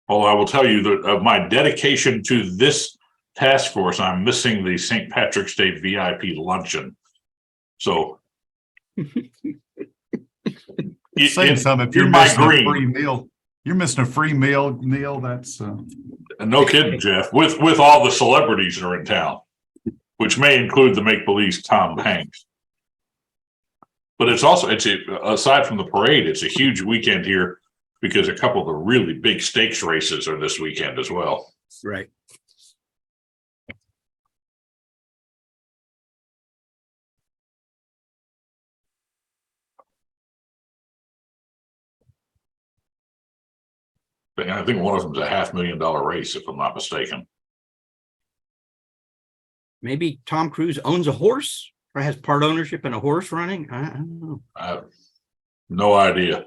Although I will tell you that of my dedication to this task force, I'm missing the St. Patrick's Day VIP luncheon. So Saying something, if you're in my missing a green. free meal, you're missing a free meal, Neil. That's No kidding, Jeff, with all the celebrities that are in town, which may include the make-believe Tom Hanks. But it's aside from the parade, it's a huge weekend here because a couple of the really big stakes races are this weekend as well. Right. I think one of them is a $500,000 race, if I'm not mistaken. Maybe Tom Cruise owns a horse or has part ownership in a horse running. I don't know. No idea.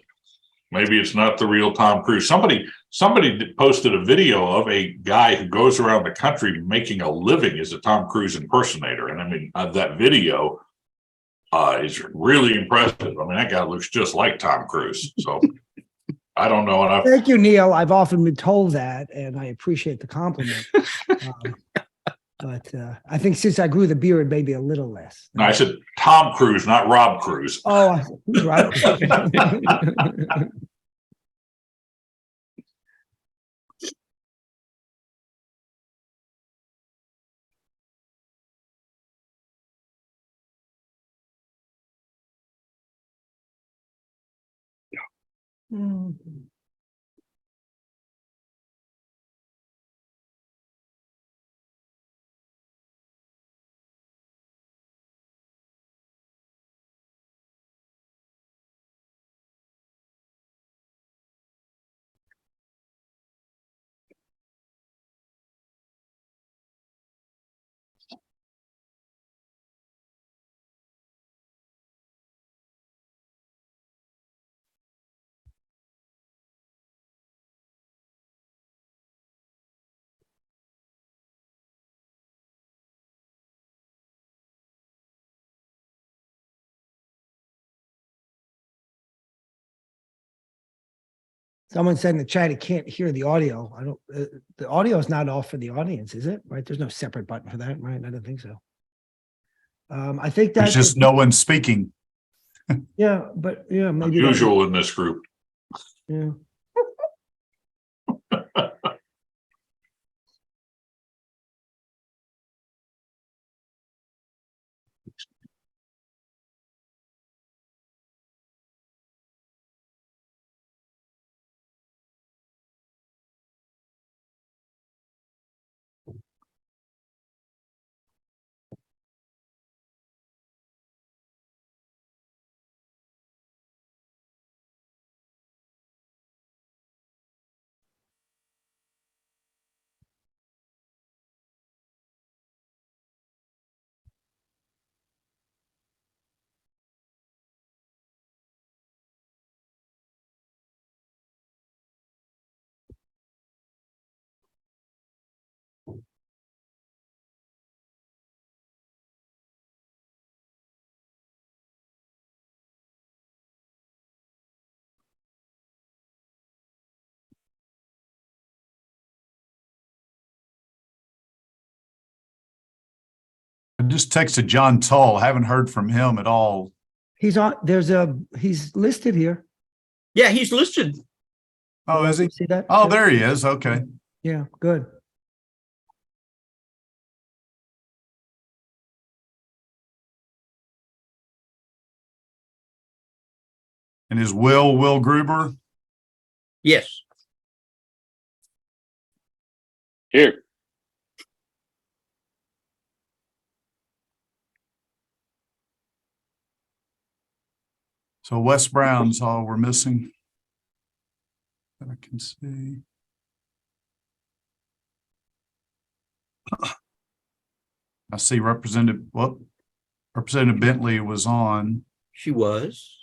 Maybe it's not the real Tom Cruise. Somebody posted a video of a guy who goes around the country making a living as a Tom Cruise impersonator. And I mean, that video is really impressive. I mean, that guy looks just like Tom Cruise. So I don't know. And Thank you, Neil. I've often been told that, and I appreciate the compliment. But I think since I grew the beard, maybe a little less. No, I said Tom Cruise, not Rob Cruise. Oh, he's right. Mhm. Someone said in the chat he can't hear the audio. I don't. The audio is not off for the audience, is it? Right? There's no separate button for that, right? I don't think so. I think there's that's just no one speaking. Yeah, but yeah, maybe Unusual in this group. Yeah. I just texted John Tull. Haven't heard from him at all. He's on. He's listed here. Yeah, he's listed. Oh, is he? See that? Oh, there he is. Okay. Yeah, good. And is Will Gruber? Yes. Here. So Wes Brown's all we're missing. That I can see. I see Representative Bentley was on. She was.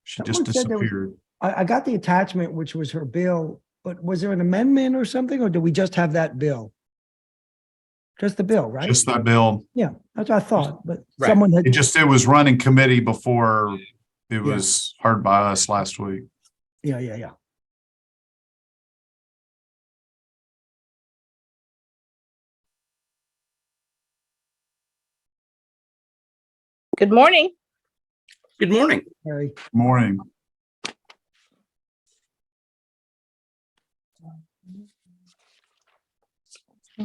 She just Someone said there was- disappeared. I got the attachment, which was her bill, but was there an amendment or something, or do we just have that bill? Just the bill, right? Just that bill. Yeah, that's what I thought, but Right. someone had, It was running committee before it was heard by us last week. yeah. Good morning. Good morning. Harry. Morning. Are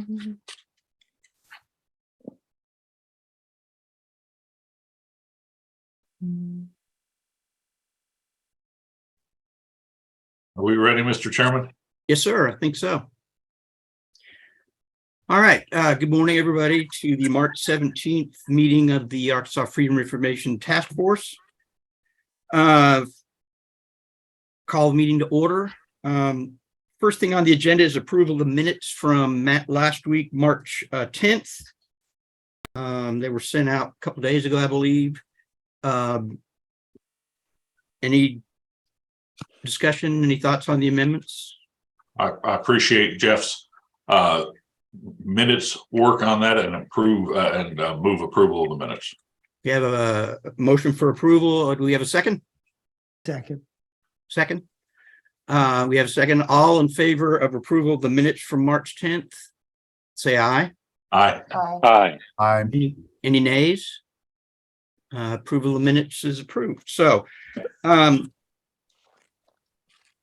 we ready, Mr. Chairman? Yes, sir. I think so. All right. Good morning, everybody, to the March 17th meeting of the Arkansas Freedom of Information Task Force. Call the meeting to order. First thing on the agenda is approval of the minutes from last week, March 10th. They were sent out a couple days ago, I believe. Any discussion, any thoughts on the amendments? I appreciate Jeff's minutes work on that and move approval of the minutes. We have a motion for approval. Do we have a second? Second. Second. We have a second. All in favor of approval of the minutes from March 10th? Say aye. Aye. Aye. Any nays? Approval of minutes is approved. So,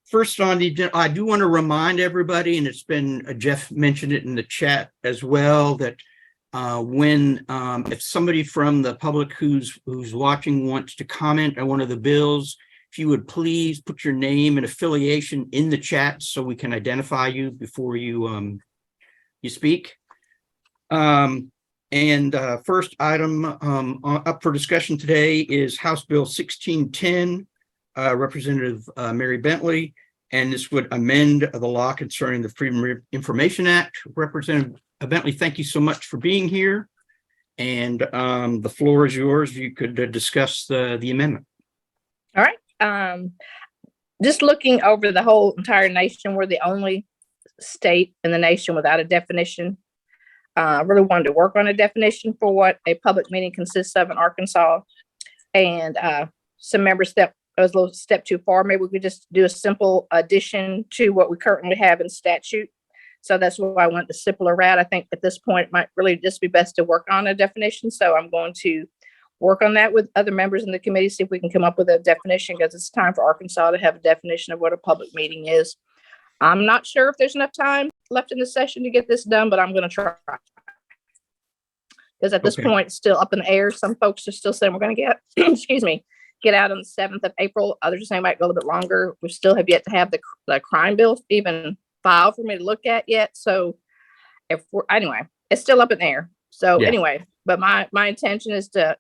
first on the agenda, I do want to remind everybody, and it's been, Jeff mentioned it in the chat as well, that if somebody from the public who's watching wants to comment on one of the bills, if you would please put your name and affiliation in the chat so we can identify you before you speak. First item up for discussion today is House Bill 1610, Representative Mary Bentley, and this would amend the law concerning the Freedom of Information Act. Representative Bentley, thank you so much for being here. And the floor is yours. You could discuss the amendment. All right. Just looking over the whole entire nation, we're the only state in the nation without a definition. I really wanted to work on a definition for what a public meeting consists of in Arkansas. And some members that was a little step too far. Maybe we could just do a simple addition to what we currently have in statute. So that's why I went the simpler route. I think at this point it might really just be best to work on a definition. So I'm going to work on that with other members in the committee, see if we can come up with a definition, because it's time for Arkansas to have a definition of what a public meeting is. I'm not sure if there's enough time left in the session to get this done, but I'm going to try. Because at this point, it's still up in the air. Some folks are still saying we're going to get, excuse me, get out on the 7th of April. Others are saying it might go a little bit longer. We still have yet to have the crime bill even filed for me to look at yet. So anyway, it's still up in the air. So anyway, but my intention is to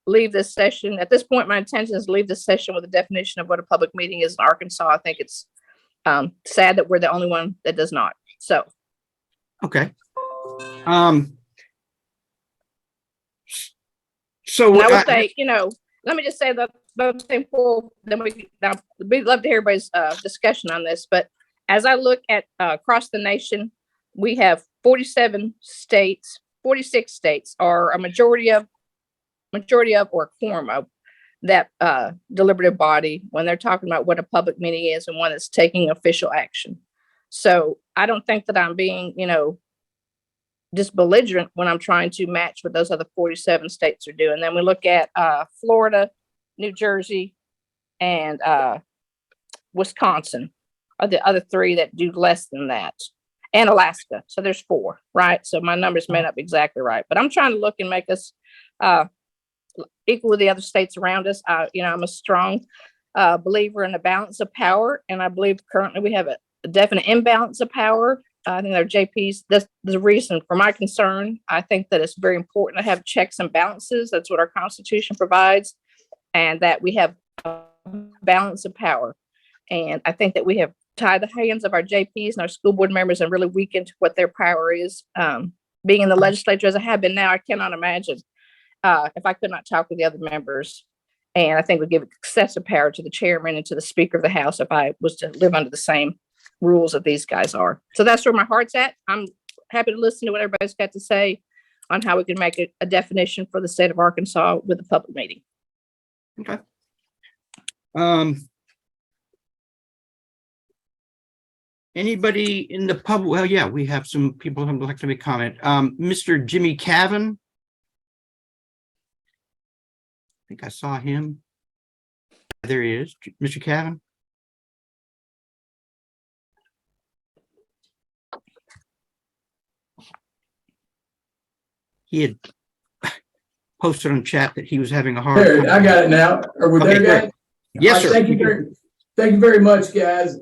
leave this session. At this point, my intention is to leave this session with a definition of what a public meeting is in Arkansas. I think it's sad that we're the only one that does not. So. Okay. So I would say, let me just say that those things before, then we'd love to hear everybody's discussion on this. But as I look at across the nation, we have 47 states, 46 states, or a majority of or a quorum of that deliberative body when they're talking about what a public meeting is and one that's taking official action. So I don't think that I'm being, just belligerent when I'm trying to match what those other 47 states are doing. Then we look at Florida, New Jersey, and Wisconsin are the other three that do less than that, and Alaska. So there's 4, right? So my numbers may not be exactly right, but I'm trying to look and make us equal with the other states around us. I'm a strong believer in the balance of power, and I believe currently we have a definite imbalance of power. I think they're JPs. That's the reason for my concern. I think that it's very important to have checks and balances. That's what our Constitution provides, and that we have a balance of power. And I think that we have tied the hands of our JPs and our school board members and really weakened what their power is. Being in the legislature as I have been now, I cannot imagine if I could not talk with the other members. And I think we give excessive power to the chairman and to the Speaker of the House if I was to live under the same rules that these guys are. So that's where my heart's at. I'm happy to listen to what everybody's got to say on how we can make a definition for the state of Arkansas with a public meeting. Okay. Anybody in the public? Well, yeah, we have some people who would like to make comment. Mr. Jimmy Cavan. think I saw him. There he is, Mr. Cavan. He had posted on chat that he was having a hard There, time. I got it now. Are we Okay, there, good. guys? Yes, All sir. right, thank you very much, guys.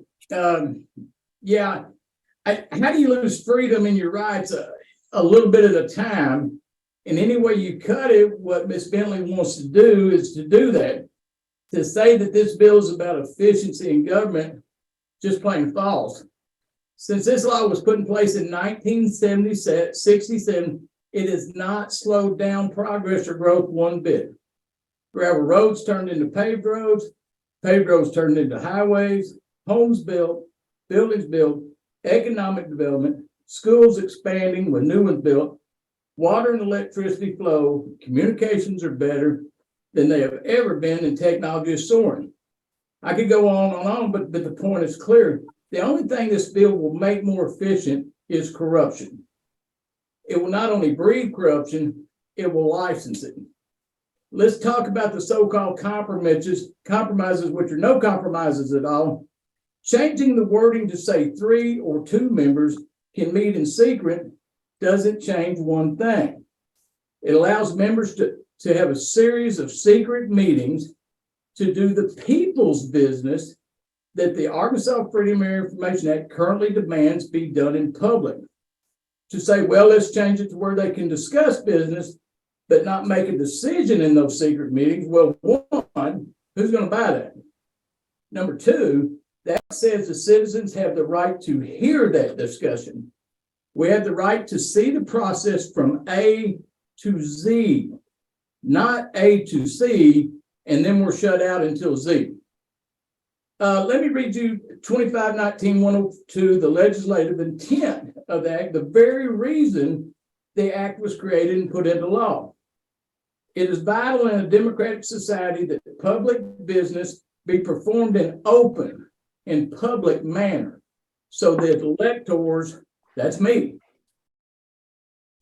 Yeah, how do you lose freedom in your rights a little bit at a time? And any way you cut it, what Ms. Bentley wants to do is to do that. To say that this bill is about efficiency in government, just plain false. Since this law was put in place in 1967, it has not slowed down progress or growth one bit. Gravel roads turned into paved roads turned into highways, homes built, buildings built, economic development, schools expanding with new ones built, water and electricity flow, communications are better than they have ever been, and technology is soaring. I could go on and on, but the point is clear. The only thing this bill will make more efficient is corruption. It will not only breed corruption, it will license it. Let's talk about the so-called compromises, which are no compromises at all. Changing the wording to say 3 or 2 members can meet in secret doesn't change one thing. It allows members to have a series of secret meetings to do the people's business that the Arkansas Freedom of Information Act currently demands be done in public. To say, well, let's change it to where they can discuss business, but not make a decision in those secret meetings. Well, one, who's going to buy that? Number 2, that says the citizens have the right to hear that discussion. We have the right to see the process from A to Z, not A to C, and then we're shut out until Z. Let me read you 2519-102, the legislative intent of the act, the very reason the act was created and put into law. It is vital in a democratic society that public business be performed in open and public manner, so that electors, that's me,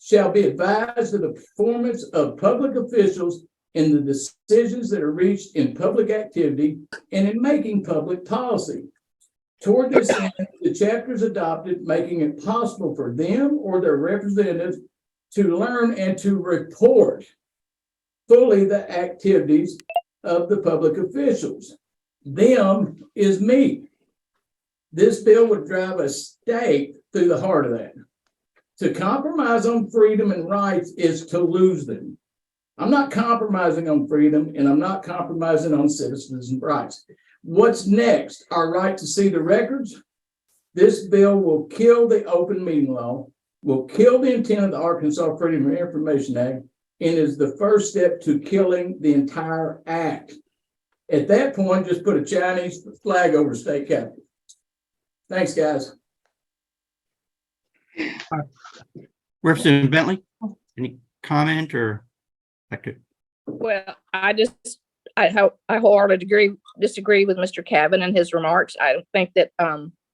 shall be advised of the performance of public officials in the decisions that are reached in public activity and in making public policy. Toward this end, the chapter is adopted, making it possible for them or their representatives to learn and to report fully the activities of the public officials. Them is me. This bill would drive a stake through the heart of that. To compromise on freedom and rights is to lose them. I'm not compromising on freedom, and I'm not compromising on citizens' rights. What's next? Our right to see the records? This bill will kill the open meeting law, will kill the intent of the Arkansas Freedom of Information Act, and is the first step to killing the entire act. At that point, just put a Chinese flag over state capitol. Thanks, guys. Representative Bentley, any comment or like to? Well, I wholeheartedly disagree with Mr. Cavan and his remarks. I don't think that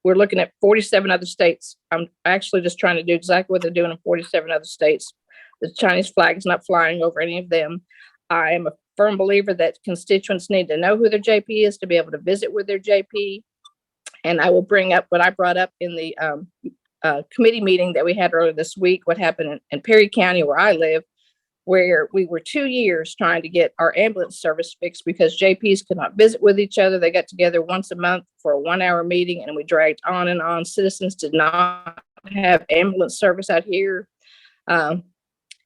we're looking at 47 other states. I'm actually just trying to do exactly what they're doing in 47 other states. The Chinese flag is not flying over any of them. I am a firm believer that constituents need to know who their JP is to be able to visit with their JP. And I will bring up what I brought up in the committee meeting that we had earlier this week, what happened in Perry County, where I live, where we were 2 years trying to get our ambulance service fixed because JPs could not visit with each other. They got together once a month for a 1-hour meeting, and we dragged on and on. Citizens did not have ambulance service out here.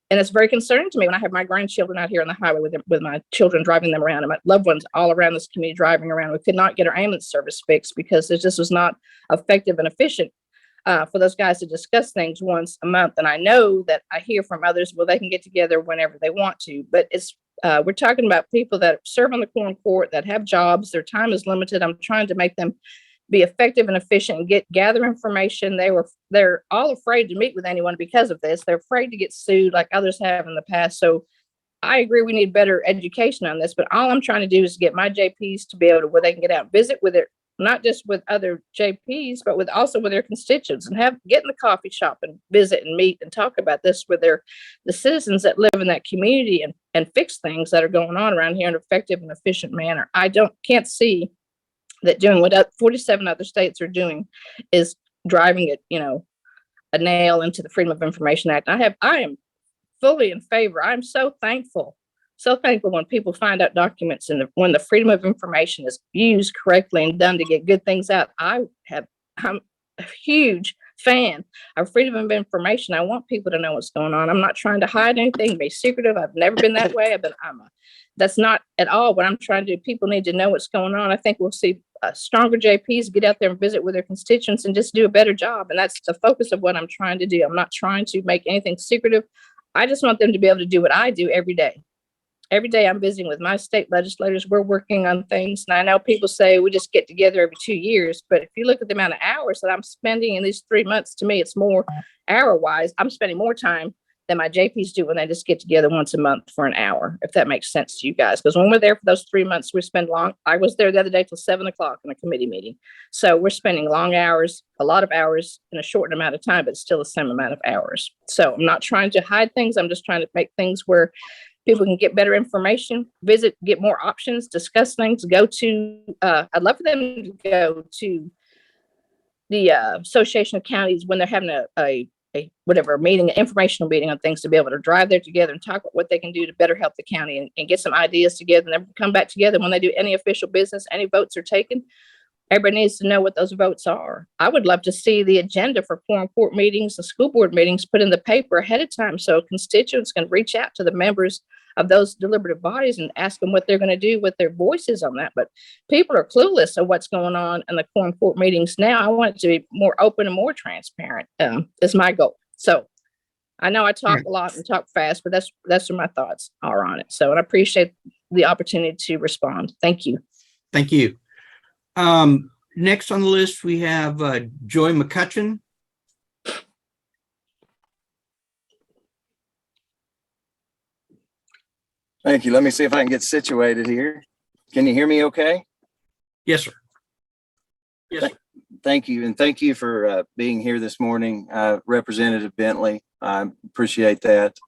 And it's very concerning to me when I have my grandchildren out here on the highway with my children driving them around and my loved ones all around this community driving around. We could not get our ambulance service fixed because it just was not effective and efficient for those guys to discuss things once a month. And I know that I hear from others, well, they can get together whenever they want to, but we're talking about people that serve on the Corn Court, that have jobs, their time is limited. I'm trying to make them be effective and efficient and gather information. They're all afraid to meet with anyone because of this. They're afraid to get sued like others have in the past. So I agree we need better education on this, but all I'm trying to do is get my JPs to be able to where they can get out and visit with not just with other JPs, but with also with their constituents, and get in the coffee shop and visit and meet and talk about this with the citizens that live in that community, and fix things that are going on around here in an effective and efficient manner. I can't see that doing what 47 other states are doing is driving it, a nail into the Freedom of Information Act. I am fully in favor. I'm so thankful when people find out documents, and when the freedom of information is used correctly and done to get good things out. I'm a huge fan of freedom of information. I want people to know what's going on. I'm not trying to hide anything, be secretive. I've never been that way. That's not at all what I'm trying to do. People need to know what's going on. I think we'll see stronger JPs get out there and visit with their constituents and just do a better job. And that's the focus of what I'm trying to do. I'm not trying to make anything secretive. I just want them to be able to do what I do every day. Every day I'm visiting with my state legislators. We're working on things. And I know people say we just get together every 2 years, but if you look at the amount of hours that I'm spending in these 3 months, to me, it's more hour-wise. I'm spending more time than my JPs do when they just get together once a month for an hour, if that makes sense to you guys. Because when we're there for those 3 months, we spend long. I was there the other day till 7:00 in a committee meeting. So we're spending long hours, a lot of hours in a short amount of time, but still the same amount of hours. So I'm not trying to hide things. I'm just trying to make things where people can get better information, visit, get more options, discuss things, go to, I'd love for them to go to the Association of Counties when they're having a meeting, an informational meeting on things, to be able to drive there together and talk about what they can do to better help the county, and get some ideas together, and then come back together when they do any official business, any votes are taken. Everybody needs to know what those votes are. I would love to see the agenda for quorum court meetings and school board meetings put in the paper ahead of time, so constituents can reach out to the members of those deliberative bodies and ask them what they're going to do with their voices on that. But people are clueless of what's going on in the quorum court meetings now. I want it to be more open and more transparent, is my goal. So I know I talk a lot and talk fast, but that's where my thoughts are on it. So, and I appreciate the opportunity to respond. Thank you. Thank you. Next on the list, we have Joy McCutcheon. Thank you. Let me see if I can get situated here. Can you hear me okay? Yes, sir. Yes, sir. Thank you. And thank you for being here this morning, Representative Bentley. I appreciate that.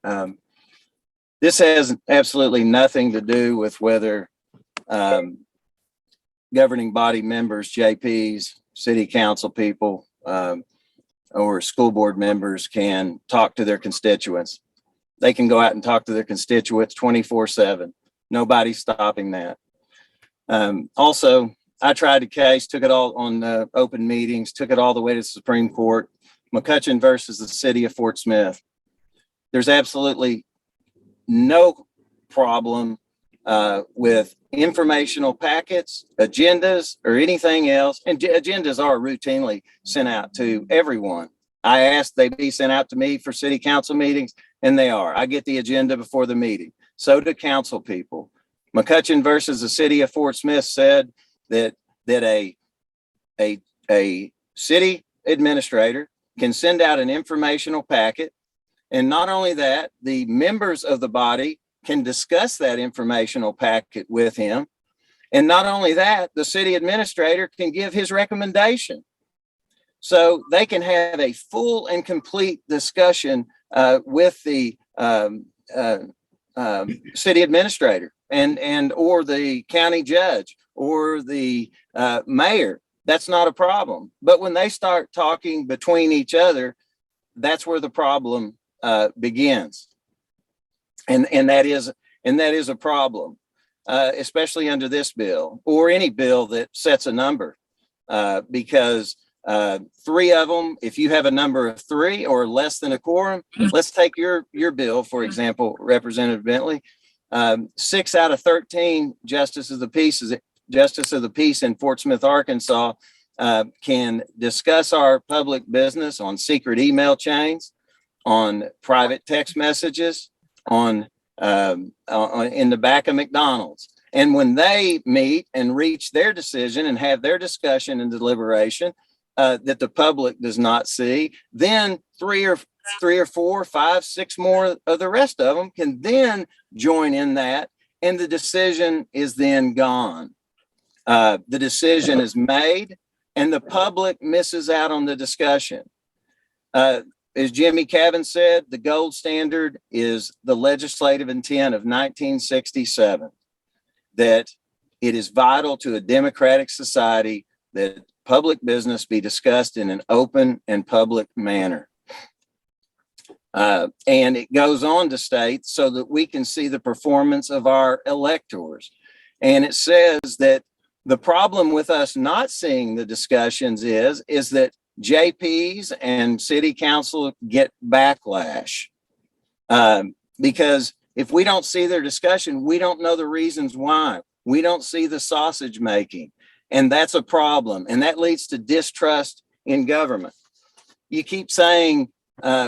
This has absolutely nothing to do with whether governing body members, JPs, city council people, or school board members can talk to their constituents. They can go out and talk to their constituents 24/7. Nobody's stopping that. Also, I tried the case, took it all on open meetings, took it all the way to the Supreme Court. McCutcheon versus the city of Fort Smith. There's absolutely no problem with informational packets, agendas, or anything else. And agendas are routinely sent out to everyone. I asked they be sent out to me for city council meetings, and they are. I get the agenda before the meeting. So do council people. McCutcheon versus the city of Fort Smith said that a city administrator can send out an informational packet. And not only that, the members of the body can discuss that informational packet with him. And not only that, the city administrator can give his recommendation. So they can have a full and complete discussion with the city administrator and or the county judge or the mayor. That's not a problem. But when they start talking between each other, that's where the problem begins. And that is a problem, especially under this bill or any bill that sets a number, because three of them, if you have a number of three or less than a quorum, let's take your bill, for example, Representative Bentley, 6 out of 13 justices of the peace in Fort Smith, Arkansas, can discuss our public business on secret email chains, on private text messages, on in the back of McDonald's. And when they meet and reach their decision and have their discussion and deliberation that the public does not see, then three or four, 5, 6 more of the rest of them can then join in that, and the decision is then gone. The decision is made and the public misses out on the discussion. As Jimmy Cavan said, the gold standard is the legislative intent of 1967, that it is vital to a democratic society that public business be discussed in an open and public manner. And it goes on to state so that we can see the performance of our electors. And it says that the problem with us not seeing the discussions is that JPs and city council get backlash. Because if we don't see their discussion, we don't know the reasons why. We don't see the sausage making. And that's a problem. And that leads to distrust in government. You keep saying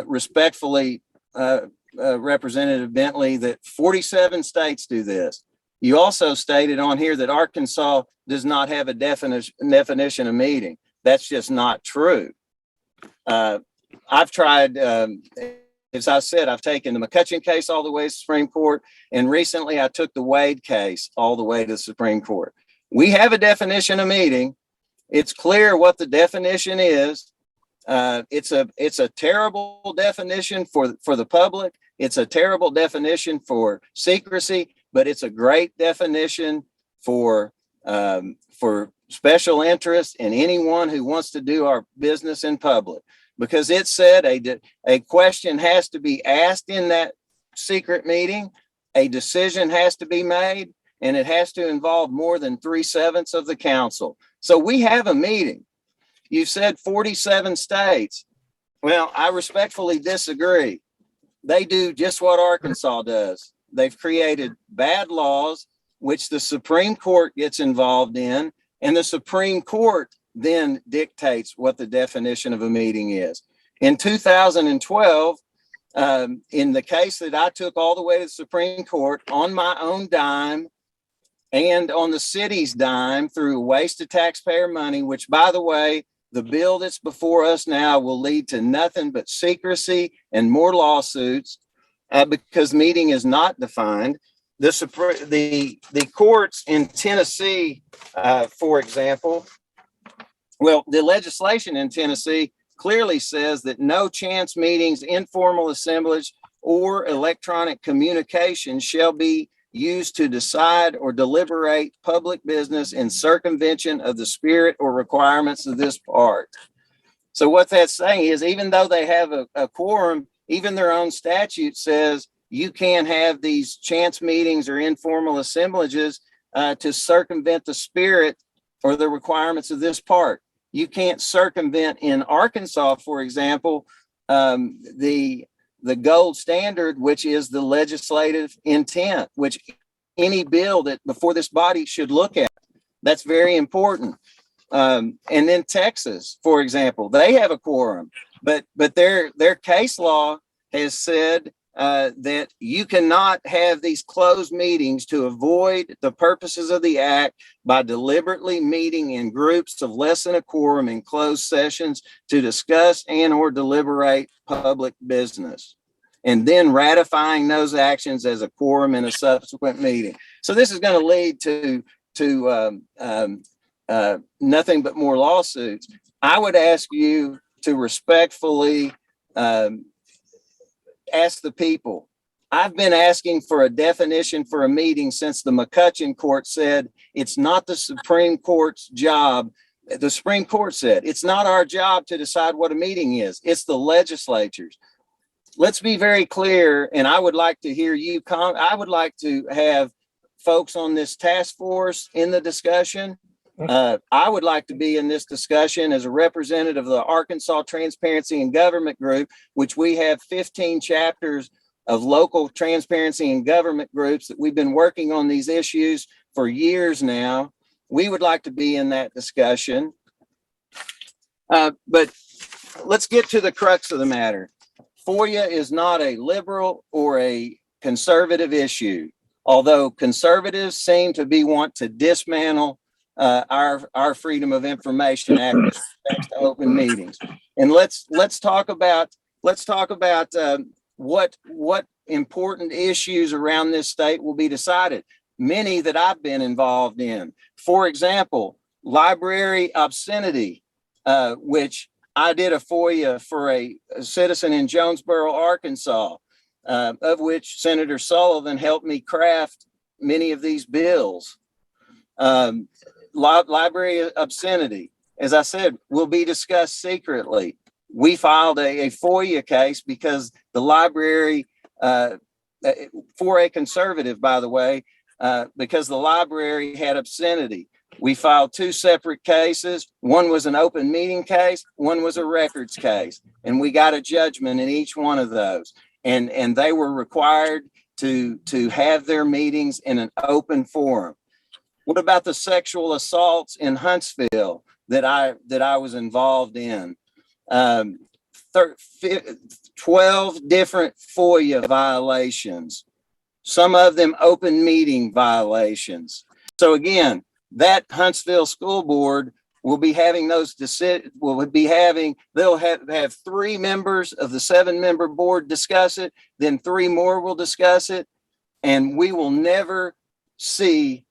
respectfully, Representative Bentley, that 47 states do this. You also stated on here that Arkansas does not have a definition of meeting. That's just not true. I've tried, as I said, I've taken the McCutcheon case all the way to the Supreme Court, and recently I took the Wade case all the way to the Supreme Court. We have a definition of meeting. It's clear what the definition is. It's a terrible definition for the public. It's a terrible definition for secrecy, but it's a great definition for special interest and anyone who wants to do our business in public, because it said a question has to be asked in that secret meeting, a decision has to be made, and it has to involve more than 3/7 of the council. So we have a meeting. You said 47 states. Well, I respectfully disagree. They do just what Arkansas does. They've created bad laws, which the Supreme Court gets involved in, and the Supreme Court then dictates what the definition of a meeting is. In 2012, in the case that I took all the way to the Supreme Court on my own dime and on the city's dime through a waste of taxpayer money, which, by the way, the bill that's before us now will lead to nothing but secrecy and more lawsuits because meeting is not defined. The courts in Tennessee, for example, well, the legislation in Tennessee clearly says that no chance meetings, informal assemblage, or electronic communication shall be used to decide or deliberate public business in circumvention of the spirit or requirements of this part. So what that's saying is, even though they have a quorum, even their own statute says you can't have these chance meetings or informal assemblages to circumvent the spirit or the requirements of this part. You can't circumvent in Arkansas, for example, the gold standard, which is the legislative intent, which any bill that before this body should look at. That's very important. And then Texas, for example, they have a quorum, but their case law has said that you cannot have these closed meetings to avoid the purposes of the act by deliberately meeting in groups of less than a quorum in closed sessions to discuss and or deliberate public business, and then ratifying those actions as a quorum in a subsequent meeting. So this is going to lead to nothing but more lawsuits. I would ask you to respectfully ask the people. I've been asking for a definition for a meeting since the McCutcheon court said it's not the Supreme Court's job. The Supreme Court said it's not our job to decide what a meeting is. It's the legislature's. Let's be very clear, and I would like to hear you I would like to have folks on this task force in the discussion. I would like to be in this discussion as a representative of the Arkansas Transparency and Government Group, which we have 15 chapters of local transparency and government groups that we've been working on these issues for years now. We would like to be in that discussion. But let's get to the crux of the matter. FOIA is not a liberal or a conservative issue, although conservatives seem to want to dismantle our Freedom of Information Act with respect to open meetings. And let's talk about what important issues around this state will be decided. many that I've been involved in. For example, library obscenity, which I did a FOIA for a citizen in Jonesboro, Arkansas, of which Senator Sullivan helped me craft many of these bills. Library obscenity, as I said, will be discussed secretly. We filed a FOIA case because the library, for a conservative, by the way, because the library had obscenity. We filed 2 separate cases. One was an open meeting case, one was a records case, and we got a judgment in each one of those. And they were required to have their meetings in an open forum. What about the sexual assaults in Huntsville that I was involved in? 12 different FOIA violations, some of them open meeting violations. So again, that Huntsville School Board will be having those they'll have 3 members of the 7-member board discuss it, then 3 more will discuss it, and we will never see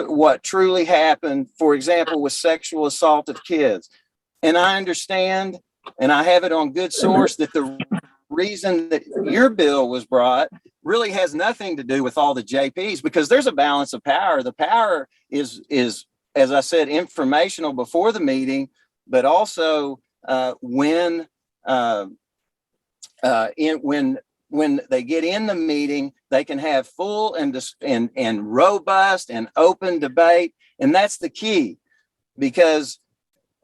what truly happened, for example, with sexual assault of kids. And I understand, and I have it on good source, that the reason that your bill was brought really has nothing to do with all the JPs, because there's a balance of power. The power is, as I said, informational before the meeting, but also when they get in the meeting, they can have full and robust and open debate. And that's the key, because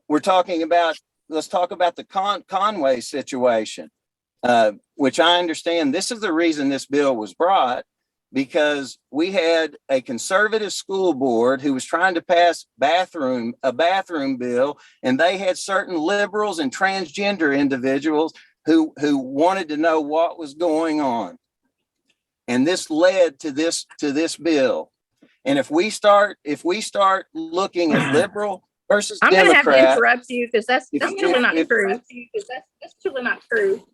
we're talking about, let's talk about the Conway situation, which I understand this is the reason this bill was brought, because we had a conservative school board who was trying to pass a bathroom bill, and they had certain liberals and transgender individuals who wanted to know what was going on. And this led to this bill. And if we start looking at liberal versus I'm gonna have to Democrat, interrupt you because that's truly not true. That's truly not true.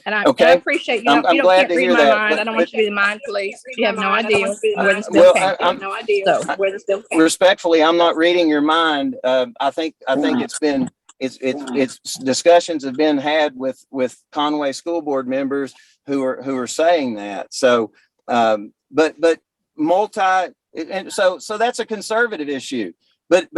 And I Okay. appreciate you. I'm You glad can't to read hear my that, mind. but- I don't want you to be the mind police. You have no idea where this well, bill came I'm- from. So where this bill came. respectfully, I'm not reading your mind. I think it's discussions have been had with Conway school board members who are saying that. So, but and so that's a conservative issue. But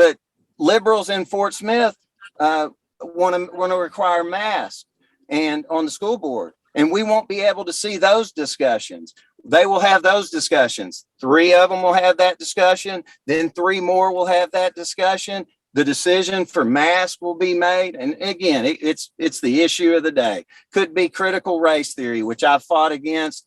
liberals in Fort Smith want to require masks and on the school board, and we won't be able to see those discussions. They will have those discussions. 3 of them will have that discussion. Then 3 more will have that discussion. The decision for masks will be made. And again, it's the issue of the day. Could be critical race theory, which I've fought against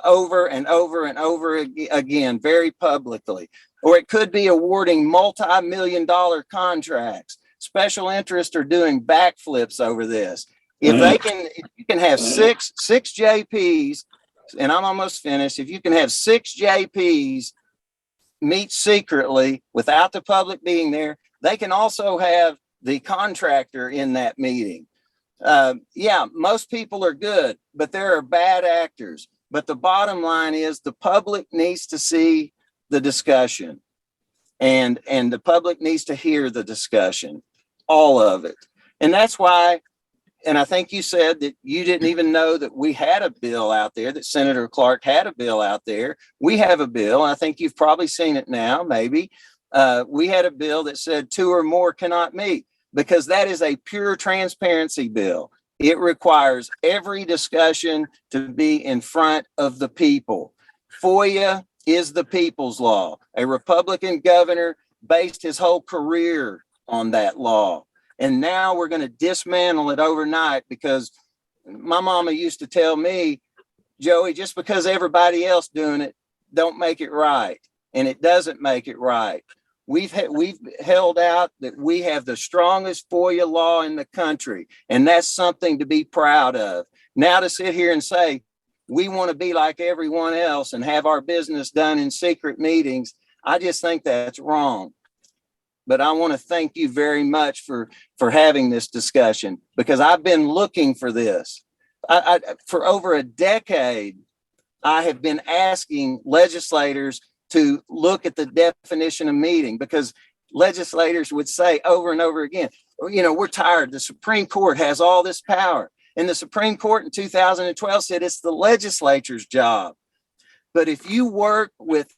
over and over and over again, very publicly. Or it could be awarding multi-million-dollar contracts. Special interests are doing backflips over this. If you can have six JPs, and I'm almost finished. If you can have 6 JPs meet secretly without the public being there, they can also have the contractor in that meeting. Yeah, most people are good, but there are bad actors. But the bottom line is the public needs to see the discussion, and the public needs to hear the discussion, all of it. And that's why, and I think you said that you didn't even know that we had a bill out there, that Senator Clark had a bill out there. We have a bill. I think you've probably seen it now, maybe. We had a bill that said 2 or more cannot meet, because that is a pure transparency bill. It requires every discussion to be in front of the people. FOIA is the people's law. A Republican governor based his whole career on that law. And now we're going to dismantle it overnight, because my mama used to tell me, Joey, just because everybody else doing it, don't make it right. And it doesn't make it right. We've held out that we have the strongest FOIA law in the country, and that's something to be proud of. Now to sit here and say we want to be like everyone else and have our business done in secret meetings, I just think that's wrong. But I want to thank you very much for having this discussion, because I've been looking for this. For over a decade, I have been asking legislators to look at the definition of meeting, because legislators would say over and over again, you know, we're tired. The Supreme Court has all this power. And the Supreme Court in 2012 said it's the legislature's job. But if you work with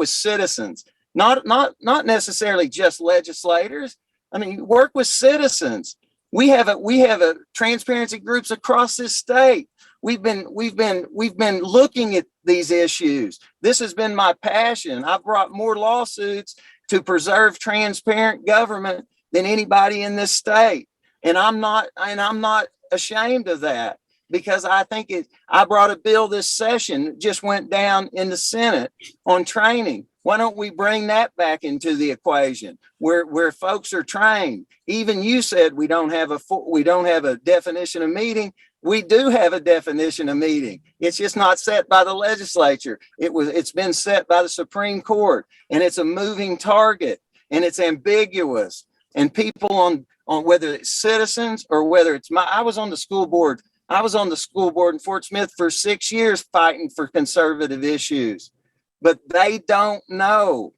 citizens, not necessarily just legislators, I mean, work with citizens. We have a transparency groups across this state. We've been looking at these issues. This has been my passion. I've brought more lawsuits to preserve transparent government than anybody in this state. And I'm not ashamed of that, because I think I brought a bill this session, just went down in the Senate on training. Why don't we bring that back into the equation where folks are trained? Even you said we don't have a definition of meeting. We do have a definition of meeting. It's just not set by the legislature. It's been set by the Supreme Court, and it's a moving target, and it's ambiguous. And people on whether it's citizens or whether it's I was on the school board in Fort Smith for 6 years fighting for conservative issues, but they don't know.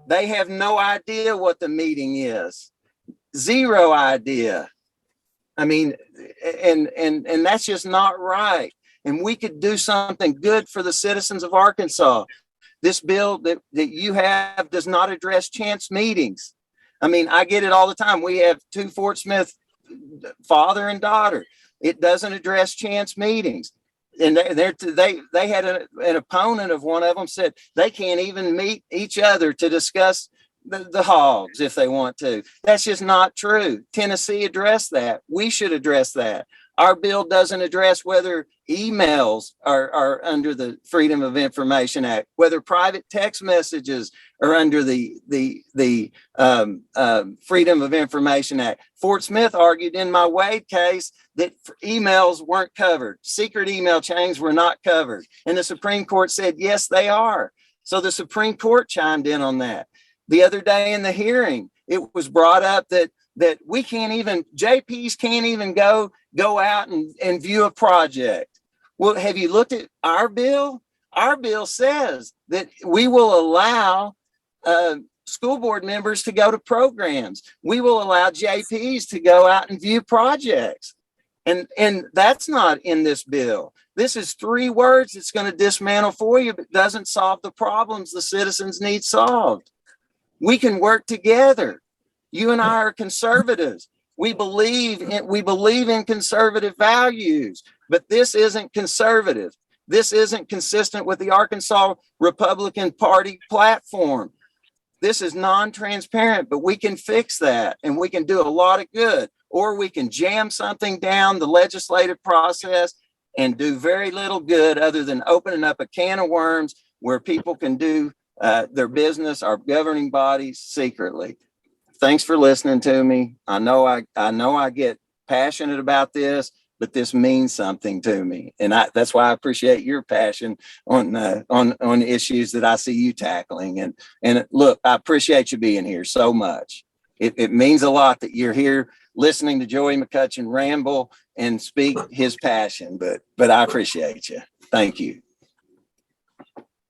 They have no idea what the meeting is. Zero idea. I mean, and that's just not right. And we could do something good for the citizens of Arkansas. This bill that you have does not address chance meetings. I mean, I get it all the time. We have 2 Fort Smith, father and daughter. It doesn't address chance meetings. And they had an opponent of one of them said they can't even meet each other to discuss the hogs if they want to. That's just not true. Tennessee addressed that. We should address that. Our bill doesn't address whether emails are under the Freedom of Information Act, whether private text messages are under the Freedom of Information Act. Fort Smith argued in my Wade case that emails weren't covered. Secret email chains were not covered. And the Supreme Court said, yes, they are. So the Supreme Court chimed in on that. The other day in the hearing, it was brought up that we can't even, JPs can't even go out and view a project. Well, have you looked at our bill? Our bill says that we will allow school board members to go to programs. We will allow JPs to go out and view projects. And that's not in this bill. This is 3 words that's going to dismantle for you, but doesn't solve the problems the citizens need solved. We can work together. You and I are conservatives. We believe in conservative values, but this isn't conservative. This isn't consistent with the Arkansas Republican Party platform. This is non-transparent, but we can fix that, and we can do a lot of good. Or we can jam something down the legislative process and do very little good other than opening up a can of worms where people can do their business, our governing bodies, secretly. Thanks for listening to me. I know I get passionate about this, but this means something to me, and that's why I appreciate your passion on issues that I see you tackling. And look, I appreciate you being here so much. It means a lot that you're here listening to Joey McCutcheon ramble and speak his passion, but I appreciate you. Thank you.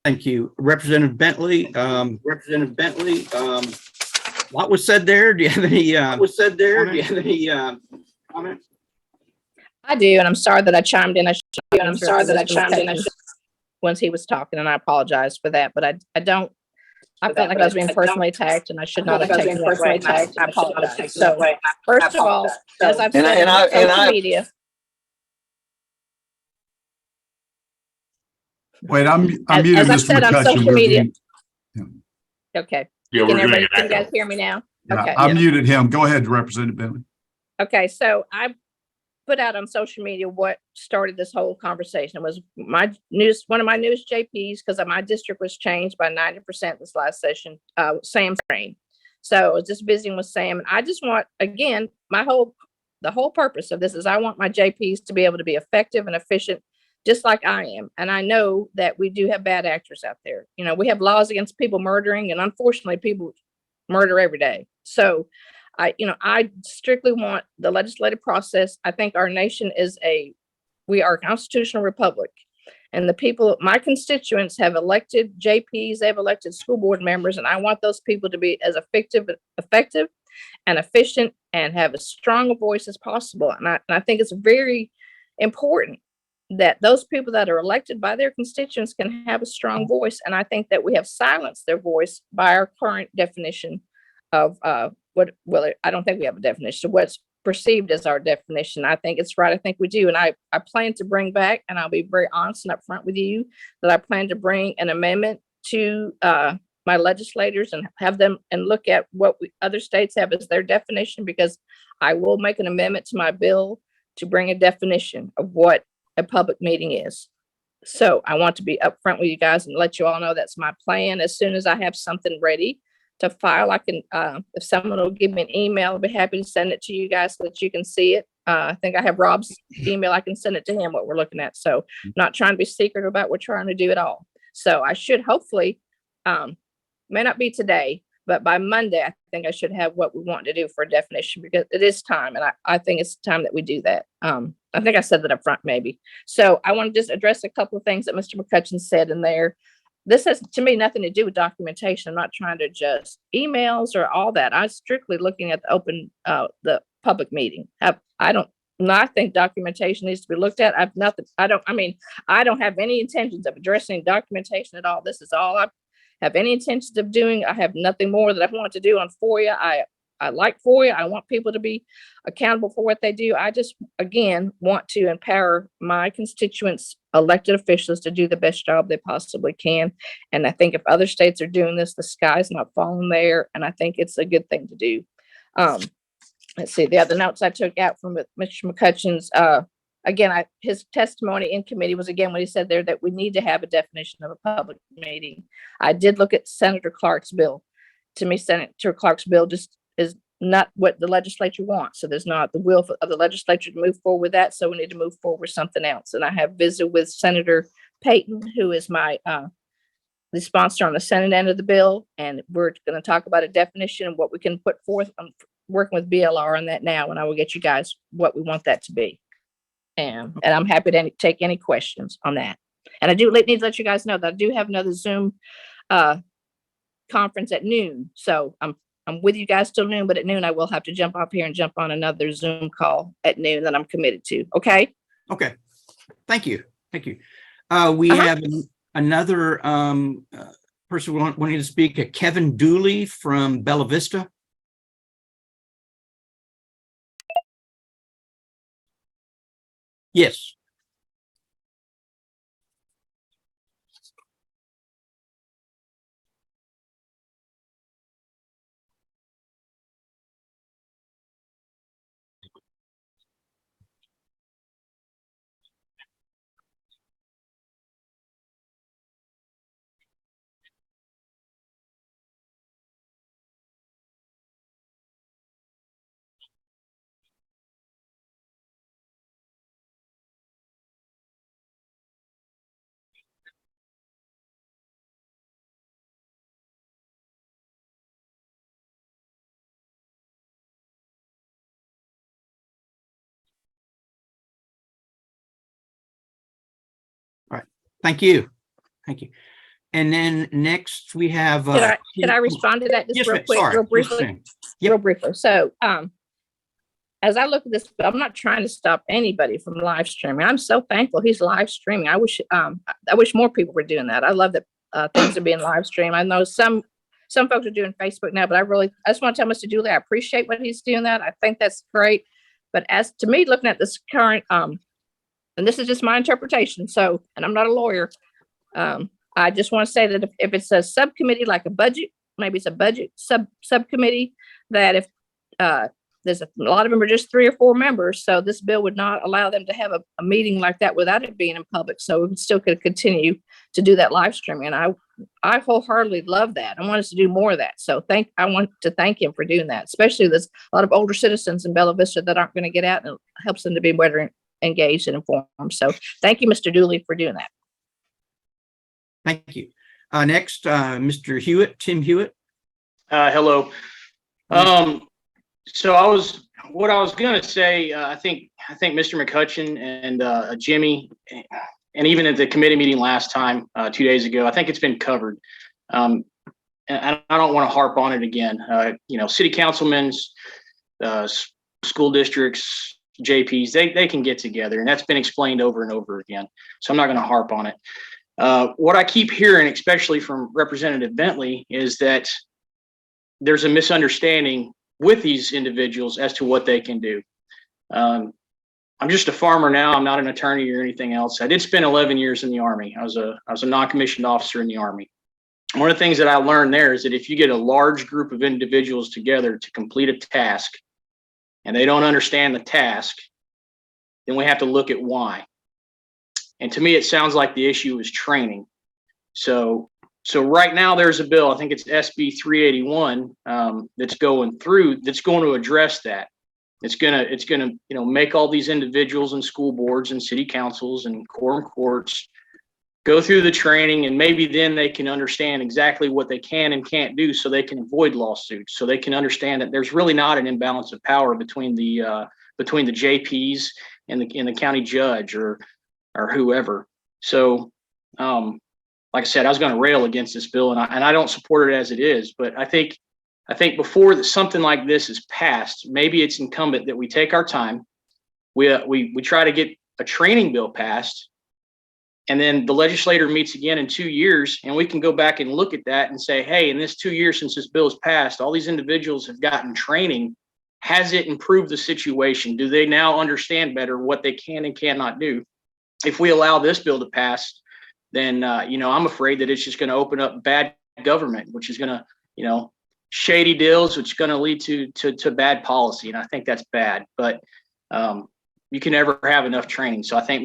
Thank you. Representative Bentley, what was said there? Do you have any, comments? I do, and I'm sorry that I chimed in. Once he was talking, and I apologize for that, but I don't. I felt like I was being personally attacked, and I should not have taken that way. I apologize. So, first of all, as I've said on social media. Wait, I'm muted, As I've Mr. said on McCutcheon. social We're media. being- Okay. Yeah, Can we're everybody, doing can you it. guys hear me now? Yeah, Okay. I muted him. Go ahead, Representative Bentley. Okay, so I put out on social media what started this whole conversation. It was one of my newest JPs, because my district was changed by 90% this last session, Sam Strain. So I was just visiting with Sam, and I just want, again, the whole purpose of this is I want my JPs to be able to be effective and efficient, just like I am. And I know that we do have bad actors out there. You know, we have laws against people murdering, and unfortunately people murder every day. So I strictly want the legislative process. I think our nation we are a constitutional republic, And the people, my constituents have elected JPs, they've elected school board members, and I want those people to be as effective and efficient and have as strong a voice as possible. And I think it's very important that those people that are elected by their constituents can have a strong voice. And I think that we have silenced their voice by our current definition of I don't think we have a definition of what's perceived as our definition. I think it's right. I think we do. And I plan to bring back, and I'll be very honest and upfront with you, that I plan to bring an amendment to my legislators and have them and look at what other states have as their definition, because I will make an amendment to my bill to bring a definition of what a public meeting is. So I want to be upfront with you guys and let you all know that's my plan. As soon as I have something ready to file, I can, if someone will give me an email, I'll be happy to send it to you guys so that you can see it. I think I have Rob's email. I can send it to him what we're looking at. So not trying to be secret about what we're trying to do at all. So I should hopefully, may not be today, but by Monday, I think I should have what we want to do for a definition, because it is time. And I think it's time that we do that. I think I said that up front, maybe. So I want to just address a couple of things that Mr. McCutcheon said in there. This has, to me, nothing to do with documentation. I'm not trying to adjust emails or all that. I'm strictly looking at the public meeting. I think documentation needs to be looked at. I don't have any intentions of addressing documentation at all. This is all I have any intentions of doing. I have nothing more that I want to do on FOIA. I like FOIA. I want people to be accountable for what they do. I just, again, want to empower my constituents, elected officials, to do the best job they possibly can. And I think if other states are doing this, the sky's not falling there. And I think it's a good thing to do. Let's see, the other notes I took out from Mr. McCutcheon's, again, his testimony in committee was, again, what he said there, that we need to have a definition of a public meeting. I did look at Senator Clark's bill. To me, Senator Clark's bill just is not what the legislature wants. So there's not the will of the legislature to move forward with that. So we need to move forward with something else. And I have visited with Senator Payton, who is the sponsor on the Senate end of the bill. And we're going to talk about a definition and what we can put forth. I'm working with BLR on that now, and I will get you guys what we want that to be. And I'm happy to take any questions on that. And I do need to let you guys know that I do have another Zoom conference at noon. So I'm with you guys till noon, but at noon I will have to jump off here and jump on another Zoom call at noon that I'm committed to. Okay. Okay. Thank you. Thank you. We have another person wanting to speak, Kevin Dooley from Bella Vista. Yes. Thank you. Thank you. And then next we have. Can I respond to that just Yes, real ma'am. quick, Sorry. real briefly? Yes, ma'am. Yep. Real briefly. So, as I look at this, I'm not trying to stop anybody from live streaming. I'm so thankful he's live streaming. I wish more people were doing that. I love that things are being live streamed. I know some folks are doing Facebook now, but I just want to tell Mr. Dooley, I appreciate what he's doing that. I think that's great. But as to me, looking at this current, and this is just my interpretation. So, and I'm not a lawyer. I just want to say that if it's a subcommittee, like a budget, maybe it's a budget subcommittee, that if there's a lot of them are just 3 or 4 members. So this bill would not allow them to have a meeting like that without it being in public. So we still could continue to do that live streaming. And I wholeheartedly love that. I want us to do more of that. So I want to thank him for doing that, especially there's a lot of older citizens in Bella Vista that aren't going to get out, and it helps them to be better engaged and informed. So thank you, Mr. Dooley, for doing that. Thank you. Next, Mr. Hewitt, Tim Hewitt. Hello. So what I was going to say, I think Mr. McCutcheon and Jimmy and even at the committee meeting last time, 2 days ago, I think it's been covered. And I don't want to harp on it again. City councilmen, school districts, JPs, they can get together, and that's been explained over and over again. So I'm not going to harp on it. What I keep hearing, especially from Representative Bentley, is that there's a misunderstanding with these individuals as to what they can do. I'm just a farmer now. I'm not an attorney or anything else. I did spend 11 years in the Army. I was a non-commissioned officer in the Army. One of the things that I learned there is that if you get a large group of individuals together to complete a task and they don't understand the task, then we have to look at why. And to me, it sounds like the issue is training. So right now there's a bill, I think it's SB 381, that's going through, that's going to address that. It's gonna make all these individuals and school boards and city councils and quorum courts go through the training, and maybe then they can understand exactly what they can and can't do, so they can avoid lawsuits. So they can understand that there's really not an imbalance of power between the JPs and the county judge or whoever. So, like I said, I was going to rail against this bill, and I don't support it as it is. But I think before something like this is passed, maybe it's incumbent that we take our time. We try to get a training bill passed, and then the legislator meets again in 2 years, and we can go back and look at that and say, hey, in this 2 years since this bill is passed, all these individuals have gotten training. Has it improved the situation? Do they now understand better what they can and cannot do? If we allow this bill to pass, then I'm afraid that it's just going to open up bad government, which is going to, shady deals, which is going to lead to bad policy. And I think that's bad, but you can never have enough training. So I think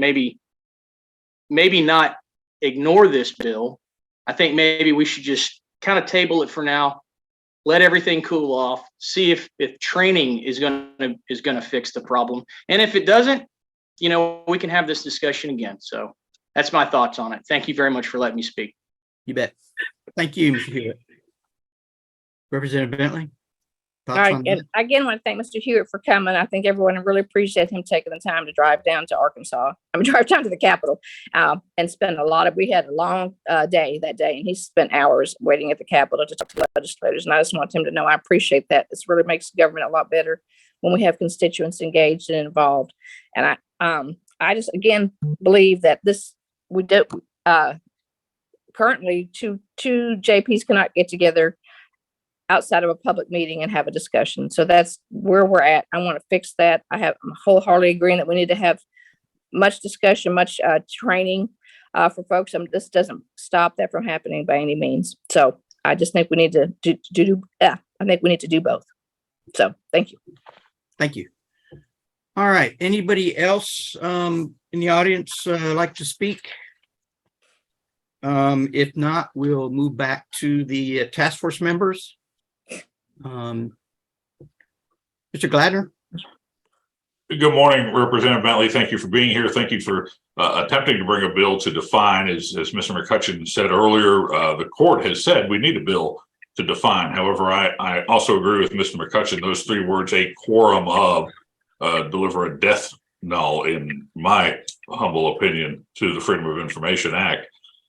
maybe not ignore this bill. I think maybe we should just kind of table it for now, let everything cool off, see if training is going to fix the problem. And if it doesn't, we can have this discussion again. So that's my thoughts on it. Thank you very much for letting me speak. You bet. Thank you, Mr. Hewitt. Representative Bentley? All Thoughts right, on and that? again, I want to thank Mr. Hewitt for coming. I think everyone really appreciates him taking the time to drive down to Arkansas. Drive down to the Capitol and spend we had a long day that day, and he spent hours waiting at the Capitol to talk to legislators. And I just want him to know I appreciate that. This really makes government a lot better when we have constituents engaged and involved. And I just, again, believe that we do currently two JPs cannot get together outside of a public meeting and have a discussion. So that's where we're at. I want to fix that. I'm wholeheartedly agreeing that we need to have much discussion, much training for folks. This doesn't stop that from happening by any means. So I just think we need to do both. So thank you. Thank you. All right. Anybody else in the audience like to speak? If not, we'll move back to the task force members. Mr. Gladner? Good morning, Representative Bentley. Thank you for being here. Thank you for attempting to bring a bill to define, as Mr. McCutcheon said earlier, the court has said we need a bill to define. However, I also agree with Mr. McCutcheon. Those three words, a quorum of, deliver a death knell, in my humble opinion, to the Freedom of Information Act.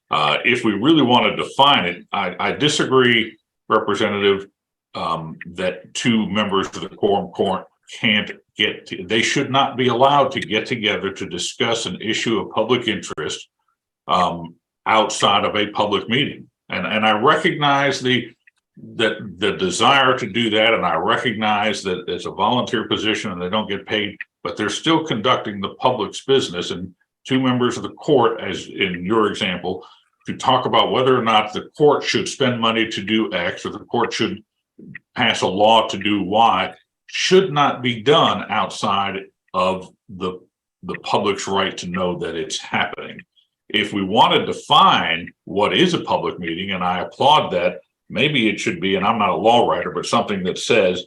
If we really want to define it, I disagree, Representative, that two members of the quorum court can't they should not be allowed to get together to discuss an issue of public interest outside of a public meeting. And I recognize the desire to do that, and I recognize that it's a volunteer position and they don't get paid, but they're still conducting the public's business. And two members of the court, as in your example, to talk about whether or not the court should spend money to do X or the court should pass a law to do Y, should not be done outside of the public's right to know that it's happening. If we want to define what is a public meeting, and I applaud that, maybe it should be, and I'm not a law writer, but something that says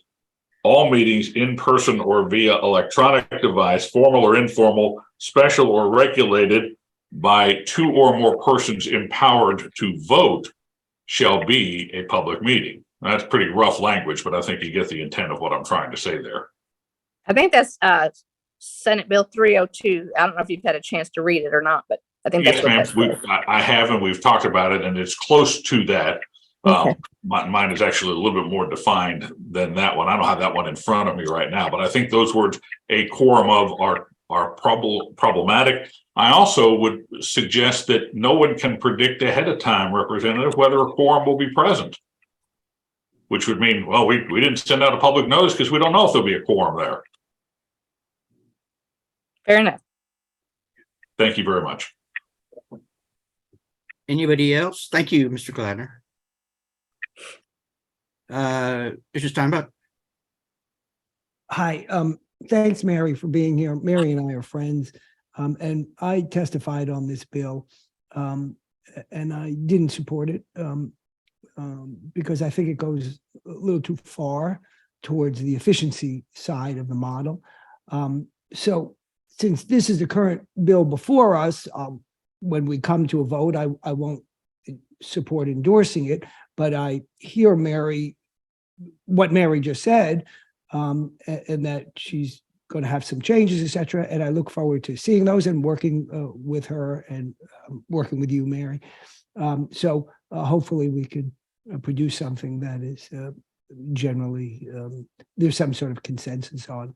all meetings in person or via electronic device, formal or informal, special or regulated by two or more persons empowered to vote, shall be a public meeting. That's pretty rough language, but I think you get the intent of what I'm trying to say there. I think that's Senate Bill 302. I don't know if you've had a chance to read it or not, but I think Yes, that's what ma'am. that says. I have, and we've talked about it, and it's close to that. Okay. Mine is actually a little bit more defined than that one. I don't have that one in front of me right now, but I think those words, a quorum of, are problematic. I also would suggest that no one can predict ahead of time, Representative, whether a quorum will be present. Which would mean, well, we didn't send out a public notice because we don't know if there'll be a quorum there. Fair enough. Thank you very much. Anybody else? Thank you, Mr. Gladner. Mr. Steinbach. Hi, thanks, Mary, for being here. Mary and I are friends, and I testified on this bill, and I didn't support it because I think it goes a little too far towards the efficiency side of the model. So since this is the current bill before us, when we come to a vote, I won't support endorsing it, but I hear what Mary just said, and that she's going to have some changes, et cetera. And I look forward to seeing those and working with her and working with you, Mary. So hopefully we could produce something that is generally, there's some sort of consensus on.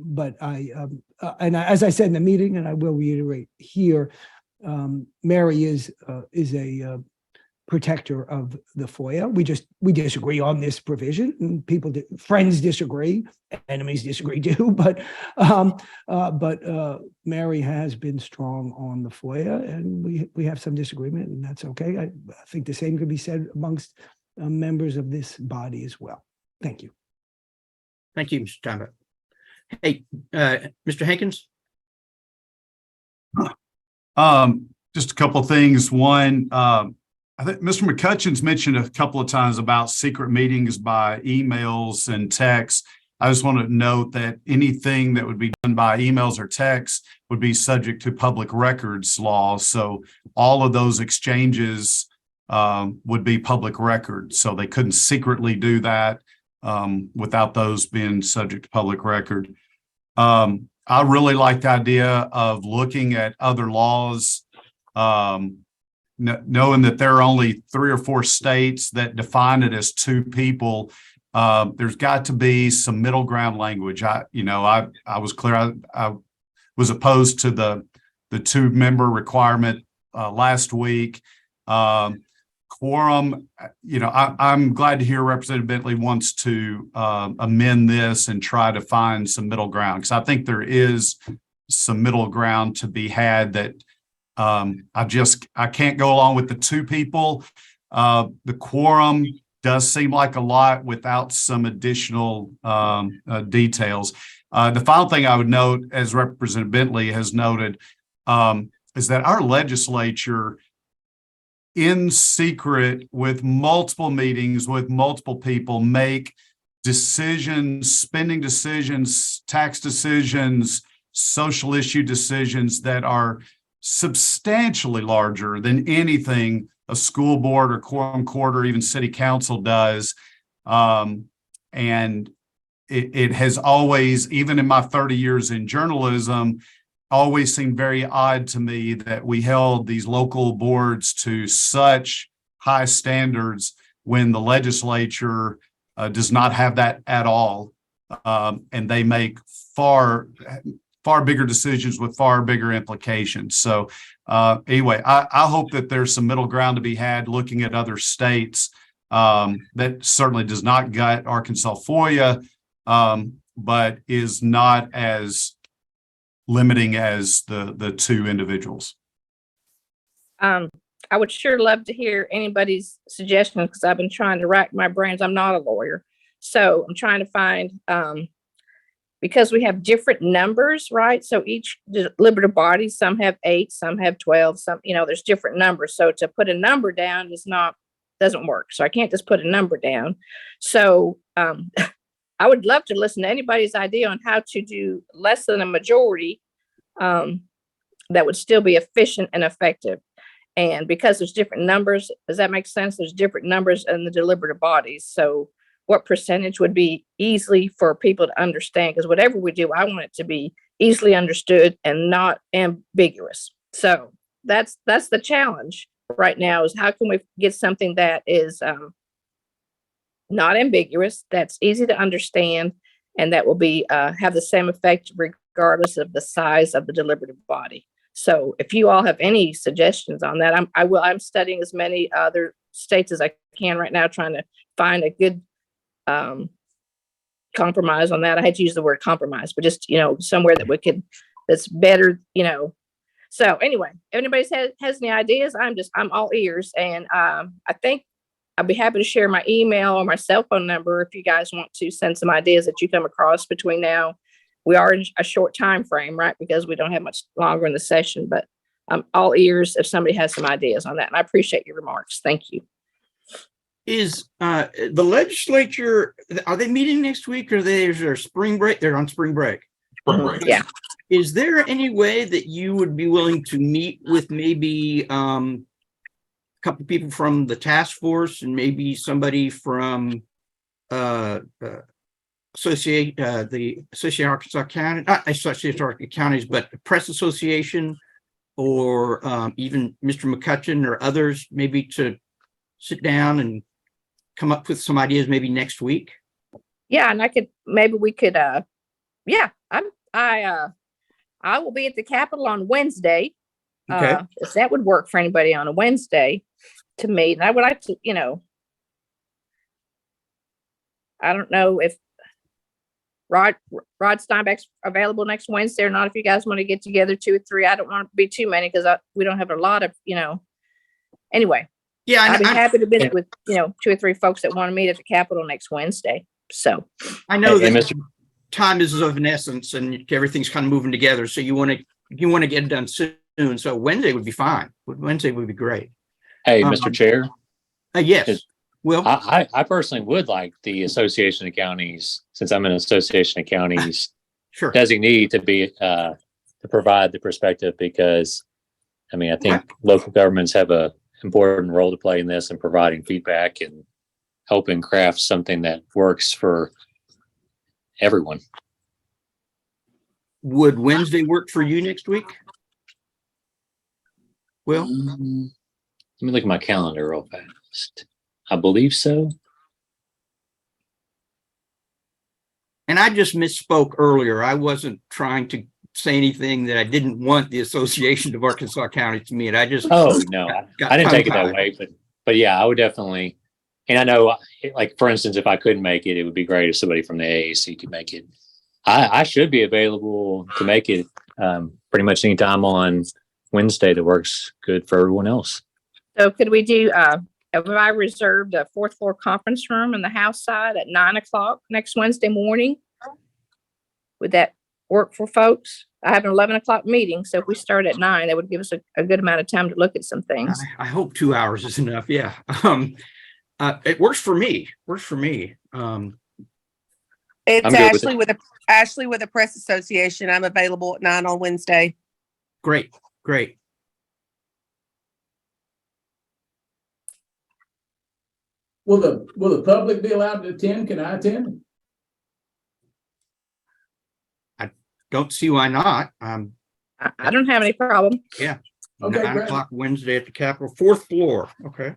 But as I said in the meeting, and I will reiterate here, Mary is a protector of the FOIA. We disagree on this provision, and friends disagree, enemies disagree too. But Mary has been strong on the FOIA, and we have some disagreement, and that's okay. I think the same could be said amongst members of this body as well. Thank you. Thank you, Mr. Steinbach. Hey, Mr. Hankins. Just a couple of things. One, I think Mr. McCutcheon's mentioned a couple of times about secret meetings by emails and texts. I just want to note that anything that would be done by emails or texts would be subject to public records laws. So all of those exchanges would be public records. So they couldn't secretly do that without those being subject to public record. I really like the idea of looking at other laws, knowing that there are only 3 or 4 states that define it as 2 people. There's got to be some middle ground language. I was clear. I was opposed to the 2-member requirement last week. Quorum, I'm glad to hear Representative Bentley wants to amend this and try to find some middle ground, because I think there is some middle ground to be had that I can't go along with the 2 people. The quorum does seem like a lot without some additional details. The final thing I would note, as Representative Bentley has noted, is that our legislature, in secret, with multiple meetings, with multiple people, make decisions, spending decisions, tax decisions, social issue decisions that are substantially larger than anything a school board or quorum court or even city council does. And it has always, even in my 30 years in journalism, always seemed very odd to me that we held these local boards to such high standards when the legislature does not have that at all. And they make far bigger decisions with far bigger implications. So anyway, I hope that there's some middle ground to be had looking at other states. That certainly does not gut Arkansas FOIA, but is not as limiting as the 2 individuals. I would sure love to hear anybody's suggestions, because I've been trying to rack my brains. I'm not a lawyer, so I'm trying to find, because we have different numbers, right? So each deliberative body, some have 8, some have 12, some, there's different numbers. So to put a number down doesn't work. So I can't just put a number down. So I would love to listen to anybody's idea on how to do less than a majority that would still be efficient and effective. And because there's different numbers, does that make sense? There's different numbers in the deliberative bodies. So what percentage would be easily for people to understand? Because whatever we do, I want it to be easily understood and not ambiguous. So that's the challenge right now, is how can we get something that is not ambiguous, that's easy to understand, and that will be have the same effect regardless of the size of the deliberative body. So if you all have any suggestions on that, I'm studying as many other states as I can right now, trying to find a good compromise on that. I had to use the word compromise, but just, somewhere that we could, that's better, So anyway, if anybody has any ideas, I'm all ears. And I think I'd be happy to share my email or my cell phone number if you guys want to send some ideas that you come across between now. We are in a short time frame, right? Because we don't have much longer in the session, but I'm all ears if somebody has some ideas on that. And I appreciate your remarks. Thank you. Is the legislature, are they meeting next week, or is there spring break? They're on spring break. Spring break. Yeah. Is there any way that you would be willing to meet with maybe a couple people from the task force and maybe somebody from the Association Arkansas County, not Association Arkansas Counties, but the Press Association, or even Mr. McCutcheon or others, maybe to sit down and come up with some ideas maybe next week? Yeah, and I will be at the Capitol on Wednesday. Okay. If that would work for anybody on a Wednesday to meet. And I would like to, I don't know if Rod Steinbeck's available next Wednesday or not. If you guys want to get together 2 or 3, I don't want it to be too many because we don't have a lot of, anyway. Yeah, I'd be happy to visit with, 2 or 3 folks that want to meet at the Capitol next Wednesday. So I know Hey, that Mr. time is of an essence and everything's kind of moving together. So you want to get it done soon. So Wednesday would be fine. Wednesday would be great. Hey, Mr. Chair, Yes. Will? I personally would like the Association of Counties, since I'm an Association of Counties Sure. designee, to be to provide the perspective, because I think local governments have a important role to play in this and providing feedback and helping craft something that works for everyone. Would Wednesday work for you next week? Will? Let me look at my calendar real fast. I believe so. And I just misspoke earlier. I wasn't trying to say anything that I didn't want the Association of Arkansas Counties to meet. I just. Oh, no, got I didn't take it that tongue-tied. way, but yeah, I would definitely. And I know, like, for instance, if I couldn't make it, it would be great if somebody from the AAC could make it. I should be available to make it pretty much any time on Wednesday that works good for everyone else. So could we do, have I reserved a 4th floor conference room in the house side at 9:00 next Wednesday morning? Would that work for folks? I have an 11:00 meeting, so if we start at 9, that would give us a good amount of time to look at some things. I hope 2 hours is enough. Yeah. It works for me. I'm It's good with Ashley with the Press Association. I'm available at 9 on Wednesday. Great. Will the public be allowed to attend? Can I attend? Don't see why not. I don't have any problem. Okay, 9:00 Wednesday at the Capitol, 4th floor. Okay.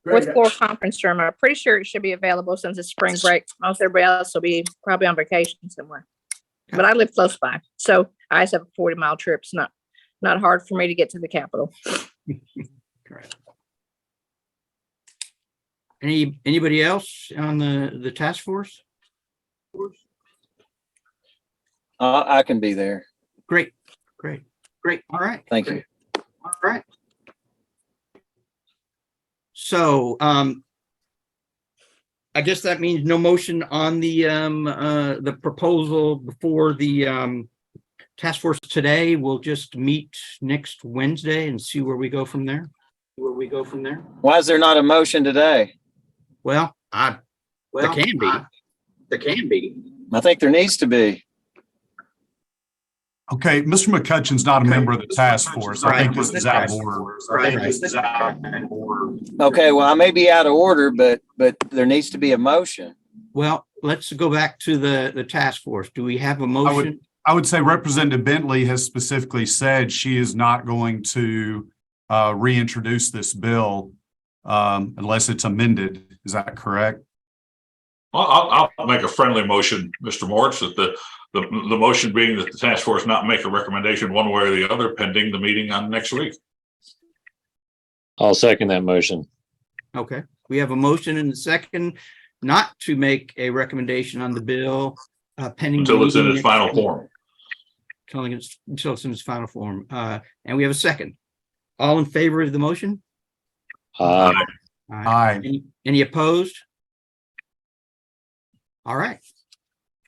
Great. 4th floor conference room. I'm pretty sure it should be available since it's spring break. Most everybody else will be probably on vacation somewhere. But I live close by, so I just have a 40-mile trip. It's not hard for me to get to the Capitol. Correct. Anybody else on the task force? I can be there. Great. All right. Thank you. All right. So, I guess that means no motion on the proposal before the task force today. We'll just meet next Wednesday and see where we go from there. Why is there not a motion today? Well, there can be. I think there needs to be. Okay, Mr. McCutcheon's not a member of the task force. I think Right. this is out of order. Okay, well, I may be out of order, but there needs to be a motion. Well, let's go back to the task force. Do we have a motion? I would say Representative Bentley has specifically said she is not going to reintroduce this bill unless it's amended. Is that correct? I'll make a friendly motion, Mr. Moritz, that the motion being that the task force not make a recommendation one way or the other pending the meeting on next week. I'll second that motion. Okay, we have a motion and a second not to make a recommendation on the bill pending. Until it's in meeting its final next week. form. Until it's in its final form. And we have a second. All in favor of the motion? Aye. Any opposed? All right.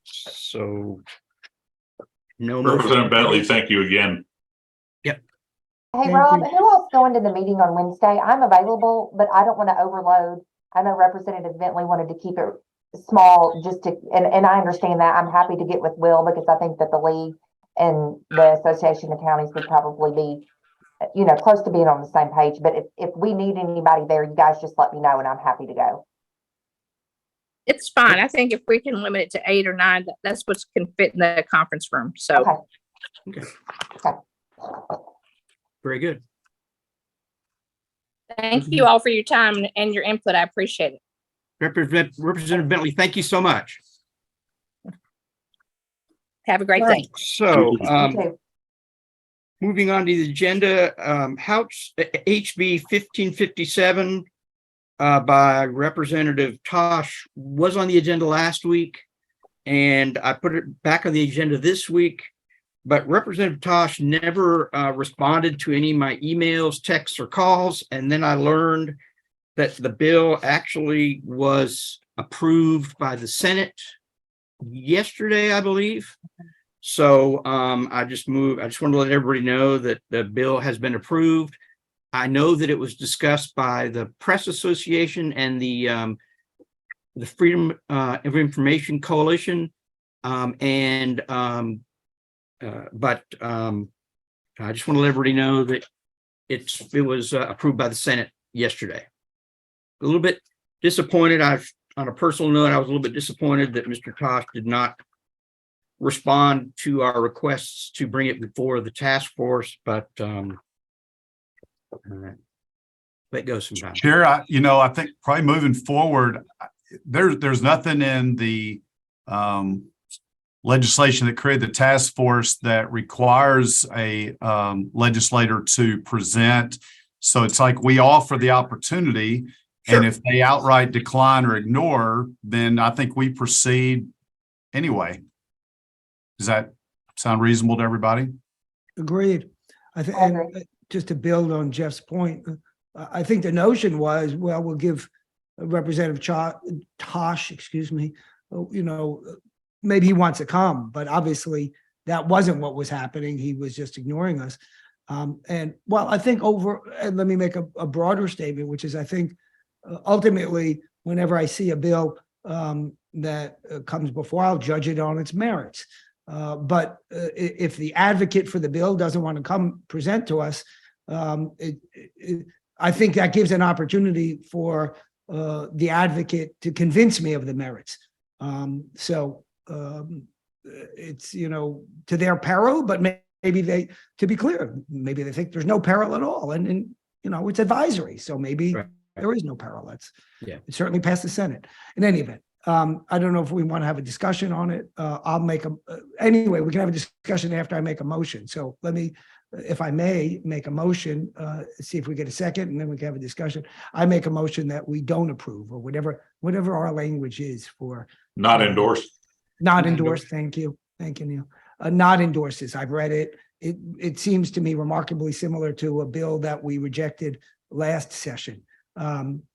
So. No. motion. Representative Bentley, thank you again. Hey, Thank Rob, you. who else going to the meeting on Wednesday? I'm available, but I don't want to overload. I know Representative Bentley wanted to keep it small just to, and I understand that. I'm happy to get with Will because I think that the league and the Association of Counties would probably be, close to being on the same page. But if we need anybody there, you guys just let me know and I'm happy to go. It's fine. I think if we can limit it to 8 or 9, that's what can fit in the conference room. So Okay. Very good. thank you all for your time and your input. I appreciate it. Representative Bentley, thank you so much. Have a great All day. right, so, You too. moving on to the agenda, House HB 1557 by Representative Tosh was on the agenda last week, and I put it back on the agenda this week. But Representative Tosh never responded to any of my emails, texts, or calls. And then I learned that the bill actually was approved by the Senate yesterday, I believe. So I just want to let everybody know that the bill has been approved. I know that it was discussed by the Press Association and the Freedom of Information Coalition. But I just want to let everybody know that it was approved by the Senate yesterday. A little bit disappointed. On a personal note, I was a little bit disappointed that Mr. Tosh did not respond to our requests to bring it before the task force, but that goes sometimes. Chair, I think probably moving forward, there's nothing in the legislation that created the task force that requires a legislator to present. So it's like we offer the opportunity, Sure. and if they outright decline or ignore, then I think we proceed anyway. Does that sound reasonable to everybody? Agreed. I And agree. just to build on Jeff's point, I think the notion was, well, we'll give Representative Tosh, maybe he wants to come, but obviously that wasn't what was happening. He was just ignoring us. And I think and let me make a broader statement, which is I think ultimately, whenever I see a bill that comes before, I'll judge it on its merits. But if the advocate for the bill doesn't want to come present to us, I think that gives an opportunity for the advocate to convince me of the merits. It's, to their peril, but maybe to be clear, maybe they think there's no peril at all. And it's advisory. So maybe Right. there is no peril. Yeah. It certainly passed the Senate. In any event, I don't know if we want to have a discussion on it. I'll make anyway, we can have a discussion after I make a motion. So let me, if I may, make a motion, see if we get a second, and then we can have a discussion. I make a motion that we don't approve, or whatever our language is for. Not endorsed. Not endorsed. Thank you, Neil. Not endorse this. I've read it. It seems to me remarkably similar to a bill that we rejected last session.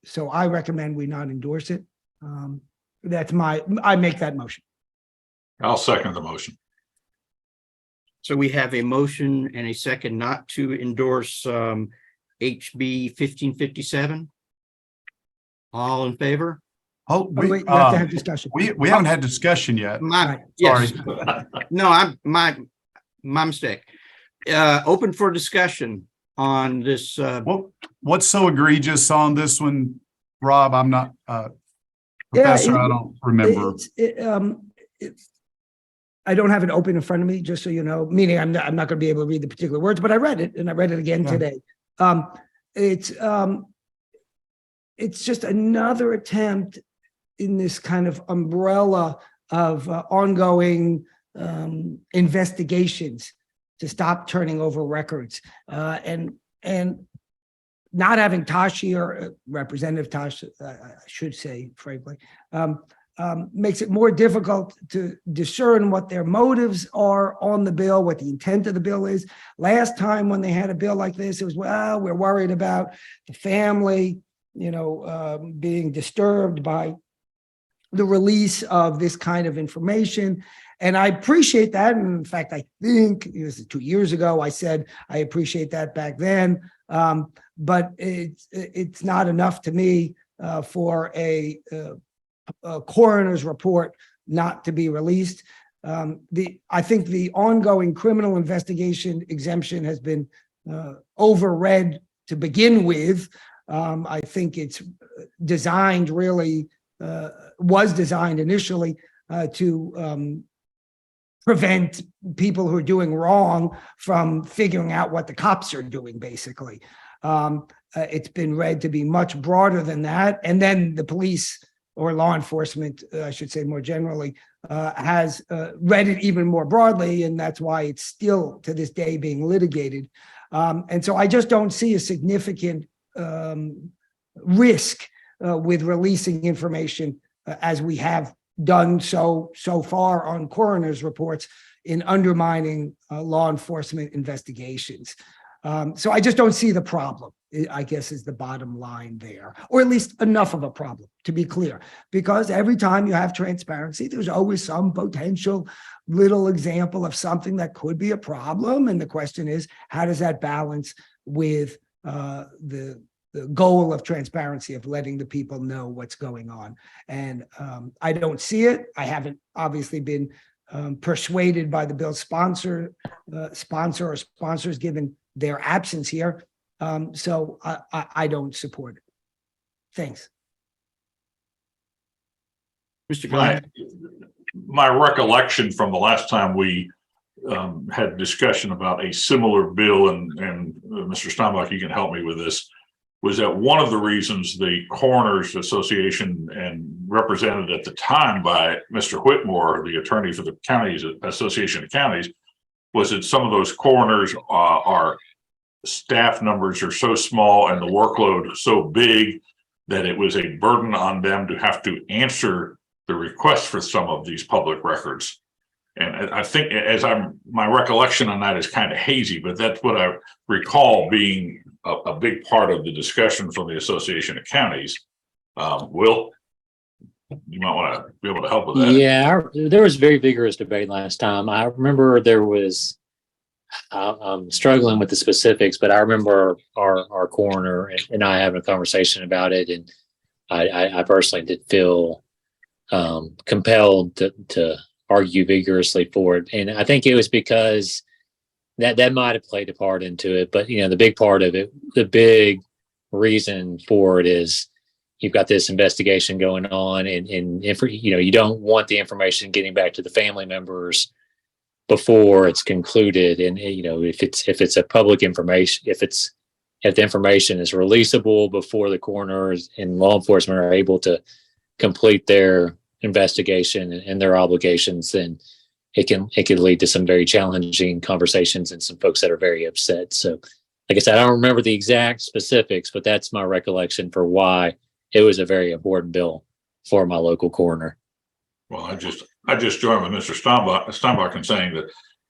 So I recommend we not endorse it. I make that motion. I'll second the motion. So we have a motion and a second not to endorse HB 1557. All in favor? Oh, We have to have discussion. we haven't had discussion yet. My, Sorry. yes. No, my mistake. Open for discussion on this. What's so egregious on this one, Rob? I'm not, Professor, I don't remember. I don't have it open in front of me, just so you know, meaning I'm not going to be able to read the particular words, but I read it and I read it again Yeah. today. It's just another attempt in this kind of umbrella of ongoing investigations to stop turning over records, and not having Tosh here, Representative Tosh, I should say, frankly, makes it more difficult to discern what their motives are on the bill, what the intent of the bill is. Last time when they had a bill like this, it was, well, we're worried about the family, being disturbed by the release of this kind of information. And I appreciate that. And in fact, I think it was 2 years ago, I said, I appreciate that back then. But it's not enough to me for a coroner's report not to be released. I think the ongoing criminal investigation exemption has been overread to begin with. I think it's designed really, was designed initially to prevent people who are doing wrong from figuring out what the cops are doing, basically. It's been read to be much broader than that. And then the police or law enforcement, I should say more generally, has read it even more broadly. And that's why it's still to this day being litigated. And so I just don't see a significant risk with releasing information as we have done so far on coroner's reports in undermining law enforcement investigations. So I just don't see the problem, I guess, is the bottom line there, or at least enough of a problem, to be clear, because every time you have transparency, there's always some potential little example of something that could be a problem. And the question is, how does that balance with the goal of transparency, of letting the people know what's going on? And I don't see it. I haven't obviously been persuaded by the bill's sponsor or sponsors, given their absence here. So I don't support it. Thanks. Mr. Glenn. My recollection from the last time we had discussion about a similar bill, and Mr. Steinbach, you can help me with this, was that one of the reasons the Coroners Association, and represented at the time by Mr. Whitmore, the attorney for the counties, Association of Counties, was that some of those coroners are staff numbers are so small and the workload so big that it was a burden on them to have to answer the request for some of these public records. And I think, my recollection on that is kind of hazy, but that's what I recall being a big part of the discussion from the Association of Counties. Will, you might want to be able to help with that. Yeah, there was very vigorous debate last time. I remember there was, I'm struggling with the specifics, but I remember our coroner and I having a conversation about it. And I personally did feel compelled to argue vigorously for it. And I think it was because that might have played a part into it. But, the big part of it, the big reason for it is you've got this investigation going on, and you don't want the information getting back to the family members before it's concluded. And, if it's a public information, if the information is releasable before the coroners and law enforcement are able to complete their investigation and their obligations, then it can lead to some very challenging conversations and some folks that are very upset. So like I said, I don't remember the exact specifics, but that's my recollection for why it was a very important bill for my local coroner. Well, I just joined with Mr. Steinbach in saying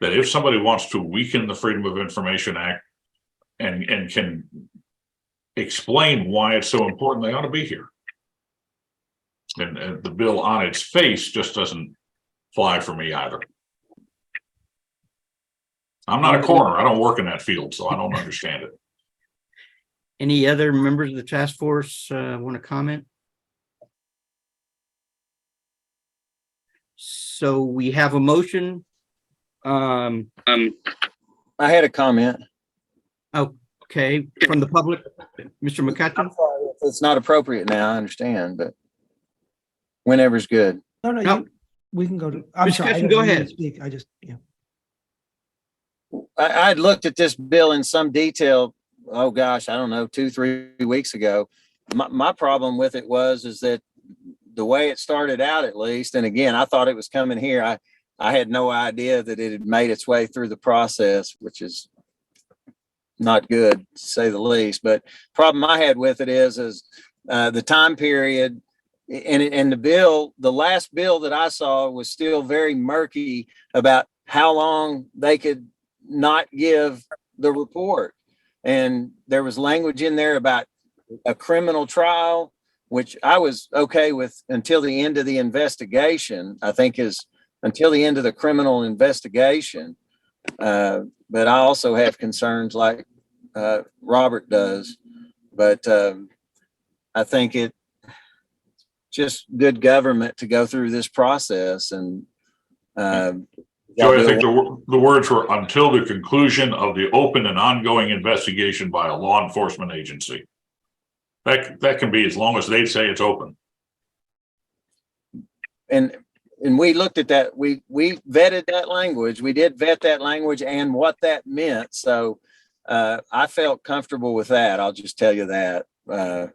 that if somebody wants to weaken the Freedom of Information Act and can explain why it's so important, they ought to be here. And the bill on its face just doesn't fly for me either. I'm not a coroner. I don't work in that field, so I don't understand it. Any other members of the task force want to comment? So we have a motion. I had a comment. Okay, from the public, Mr. McCutcheon. It's not appropriate now, I understand, but whenever's good. No, No. We can go to, I'm sorry. I Discussion, don't go mean to ahead. Speak, I just, yeah. I'd looked at this bill in some detail, oh gosh, I don't know, 2-3 weeks ago. My problem with it is that the way it started out, at least, and again, I thought it was coming here. I had no idea that it had made its way through the process, which is not good, to say the least. But problem I had with it is the time period and the bill, the last bill that I saw was still very murky about how long they could not give the report. And there was language in there about a criminal trial, which I was okay with until the end of the investigation, I think is until the end of the criminal investigation. But I also have concerns like Robert does. But I think it just good government to go through this process. And Joey, I think the words were until the conclusion of the open and ongoing investigation by a law enforcement agency. That can be as long as they say it's open. And we looked at that. We vetted that language. We did vet that language and what that meant. So I felt comfortable with that. I'll just tell you that. But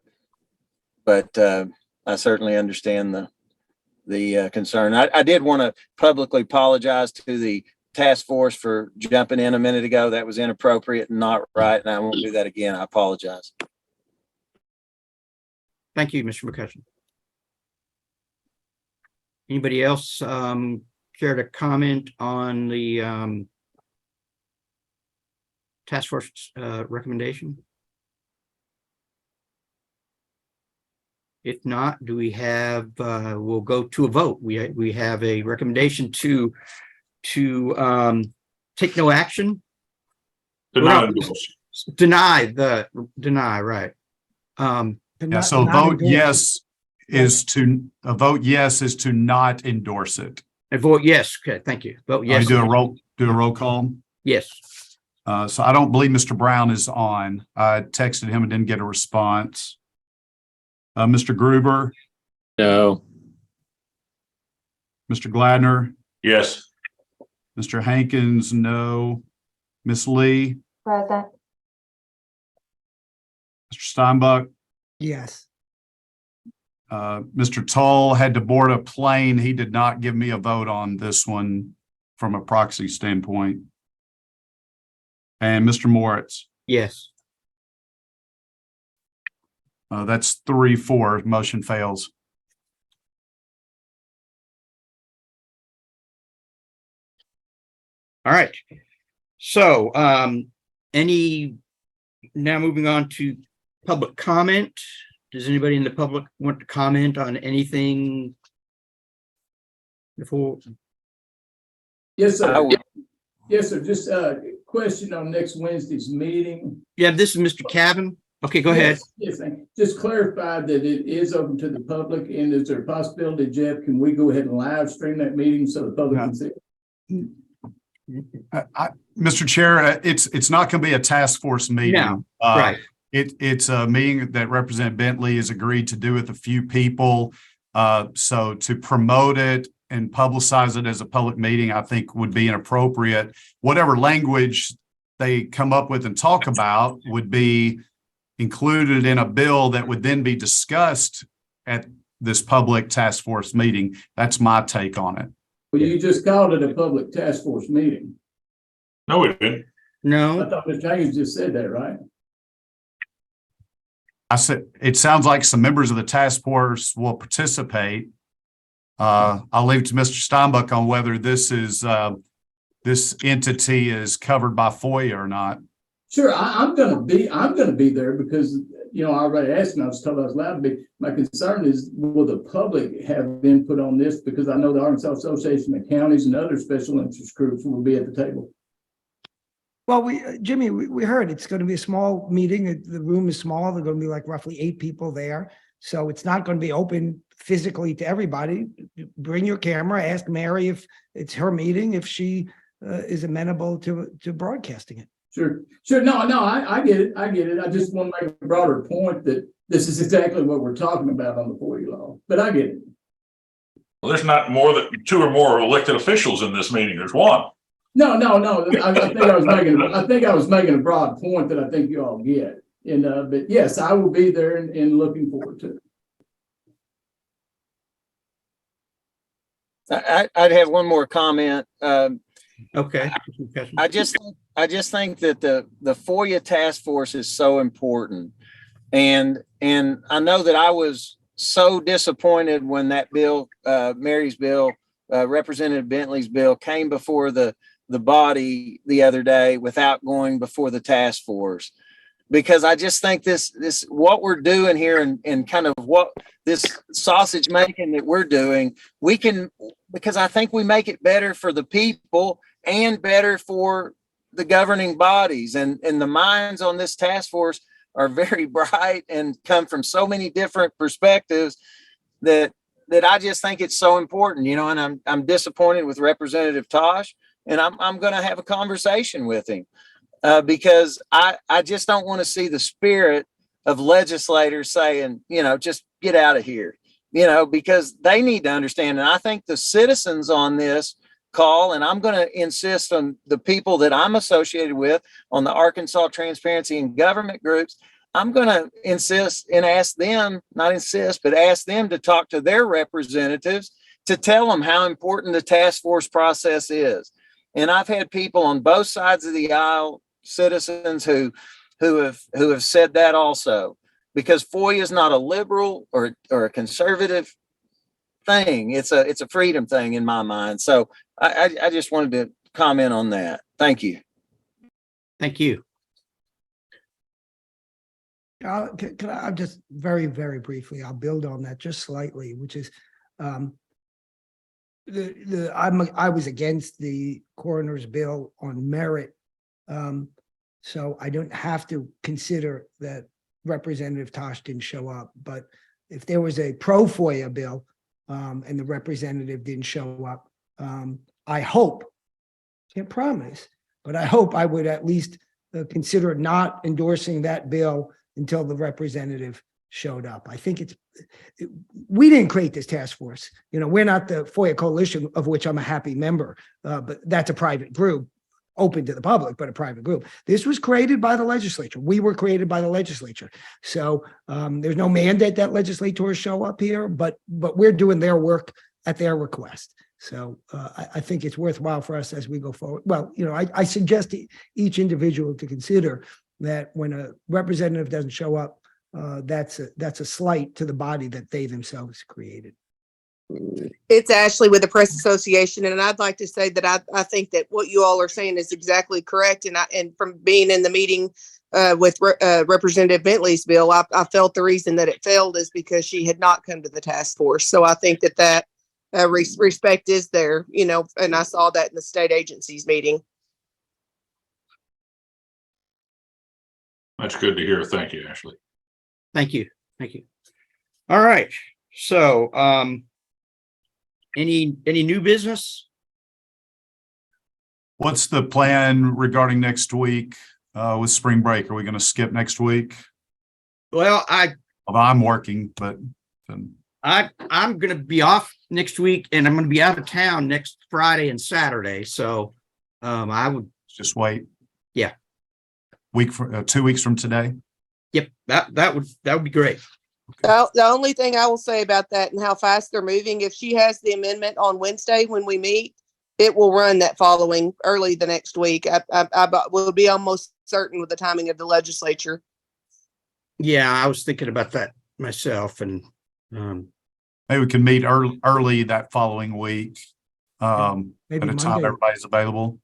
I certainly understand the concern. I did want to publicly apologize to the task force for jumping in a minute ago. That was inappropriate and not right, and I won't do that again. I apologize. Thank you, Mr. McCutcheon. Anybody else care to comment on the task force recommendation? If not, do we have, we'll go to a vote. We have a recommendation to take no action. Deny, Deny, right. Yeah, so a vote yes is to not endorse it. A vote yes. Okay, thank you. Vote yes. Do a roll call. Yes. So I don't believe Mr. Brown is on. I texted him and didn't get a response. Mr. Gruber, No. Mr. Gladner, yes. Mr. Hankins, no. Miss Lee, Present. Mr. Steinbuck, Yes. Mr. Toll had to board a plane. He did not give me a vote on this one from a proxy standpoint. And Mr. Moritz, Yes. that's 3-4. Motion fails. All right. So now moving on to public comment. Does anybody in the public want to comment on anything before? Yes, I sir. would- Yes, sir. Just a question on next Wednesday's meeting. Yeah, this is Mr. Cavan. Okay, go ahead. Yes, thank you. Just clarify that it is open to the public, and is there a possibility, Jeff, can we go ahead and live stream that meeting so the public can see? Mr. Chair, it's not going to be a task force meeting. No, right. It's a meeting that Representative Bentley has agreed to do with a few people. So to promote it and publicize it as a public meeting, I think would be inappropriate. Whatever language they come up with and talk about would be included in a bill that would then be discussed at this public task force meeting. That's my take on it. Well, you just called it a public task force meeting. No, we didn't. I No, thought Mr. Hankins just said that, right? I said, it sounds like some members of the task force will participate. I'll leave it to Mr. Steinbuck on whether this entity is covered by FOIA or not. Sure, I'm gonna be there because, I already asked and I was told I was allowed to be. My concern is, will the public have input on this? Because I know the Arkansas Association of Counties and other special interest groups will be at the table. Well, Jimmy, we heard it's going to be a small meeting. The room is small. There're going to be like roughly 8 people there. So it's not going to be open physically to everybody. Bring your camera, ask Mary if it's her meeting, if she is amenable to broadcasting it. Sure. No, I get it. I just want to make a broader point that this is exactly what we're talking about on the FOIA law, but I get it. Well, there's not more than two or more elected officials in this meeting. There's one. No. I think I was making a broad point that I think you all get. And, but yes, I will be there and looking forward to it. I'd have one more comment. Okay. I just think that the FOIA task force is so important. And I know that I was so disappointed when that bill, Mary's bill, Representative Bentley's bill came before the body the other day without going before the task force. Because I just think this what we're doing here and kind of what this sausage making that we're doing, we can, because I think we make it better for the people and better for the governing bodies, and the minds on this task force are very bright and come from so many different perspectives that I just think it's so important, you know, and I'm disappointed with Representative Tosh, and I'm going to have a conversation with him because I just don't want to see the spirit of legislators saying, you know, just get out of here, you know, because they need to understand. And I think the citizens on this call, and I'm going to insist on the people that I'm associated with on the Arkansas Transparency and Government groups, I'm going to insist and ask them, not insist, but ask them to talk to their representatives to tell them how important the task force process is. And I've had people on both sides of the aisle, citizens who have said that also, because FOIA is not a liberal or a conservative thing. It's a freedom thing in my mind. So I just wanted to comment on that. Thank you. Thank you. Can I just very, very briefly, I'll build on that just slightly, which is I was against the coroner's bill on merit. So I don't have to consider that Representative Tosh didn't show up. But if there was a pro FOIA bill and the representative didn't show up, I hope, can't promise, but I hope I would at least consider not endorsing that bill until the representative showed up. I think we didn't create this task force. You know, we're not the FOIA Coalition, of which I'm a happy member, but that's a private group, open to the public, but a private group. This was created by the legislature. We were created by the legislature. So there's no mandate that legislators show up here, but we're doing their work at their request. So I think it's worthwhile for us as we go forward. Well, you know, I suggest to each individual to consider that when a representative doesn't show up, that's a slight to the body that they themselves created. It's Ashley with the Press Association, and I'd like to say that I think that what you all are saying is exactly correct. And from being in the meeting with Representative Bentley's bill, I felt the reason that it failed is because she had not come to the task force. So I think that respect is there, you know, and I saw that in the state agencies meeting. That's good to hear. Thank you, Ashley. Thank you. Thank you. All right. So, any new business? What's the plan regarding next week with spring break? Are we going to skip next week? Well, Although I'm working, but I'm going to be off next week, and I'm going to be out of town next Friday and Saturday. So, I would just wait. Yeah. Week for 2 weeks from today. Yep. That would be great. The only thing I will say about that and how fast they're moving, if she has the amendment on Wednesday when we meet, it will run that following early the next week. I will be almost certain with the timing of the legislature. Yeah, I was thinking about that myself, and maybe we can meet early that following week. At Maybe a time Monday. everybody's available.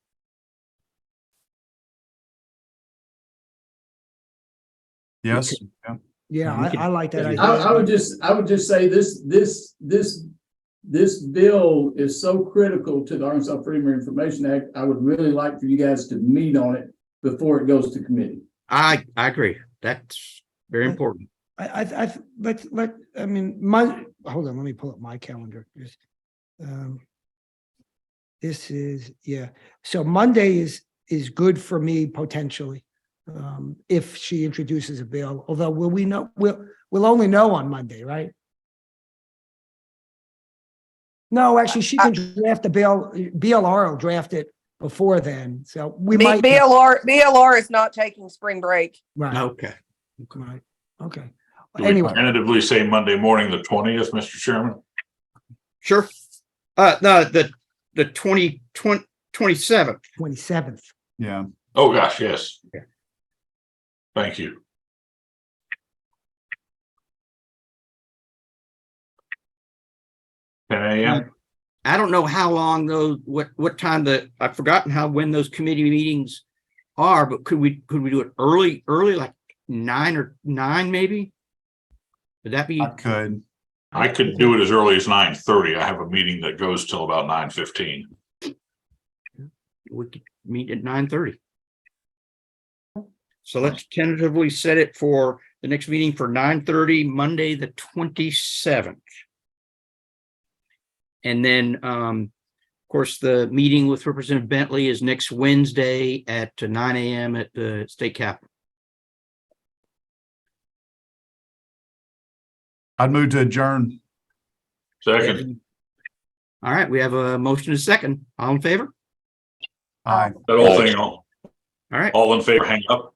Yes. Yeah. Yeah, I like that idea. I would just say this bill is so critical to the Arkansas Freedom of Information Act. I would really like for you guys to meet on it before it goes to committee. I agree. That's very important. Hold on, let me pull up my calendar. This is, yeah. So Monday is good for me potentially. If she introduces a bill, although we'll only know on Monday, right? No, actually, she can draft the bill. BLR will draft it before then. So we might. BLR is not taking spring break. Right, Okay. right. Okay. Do we Anyway, tentatively say Monday morning, the 20th, Mr. Chairman? Sure. No, the 27th. 27th. Yeah. Oh, gosh, yes. Yeah. Thank you. Ten AM? I don't know how long those, what time I've forgotten when those committee meetings are, but could we do it early, like 9 maybe? Would that be, I could. I could do it as early as 9:30. I have a meeting that goes till about 9:15. we could meet at 9:30. So let's tentatively set it for the next meeting for 9:30, Monday, the 27th. And then, of course, the meeting with Representative Bentley is next Wednesday at 9 AM at the state capitol. I'd move to adjourn. Second, All right, we have a motion and a second. All in favor? Aye. that whole thing, All right, all in favor, hang up.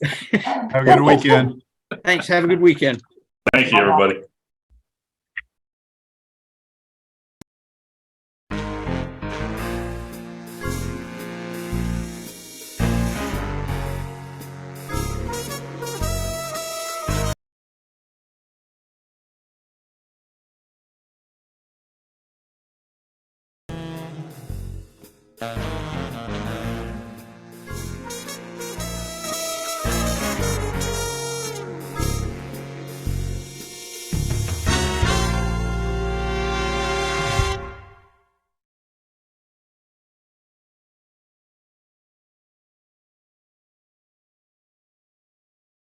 Have a good weekend. thanks. Have a good weekend. Thank you, everybody.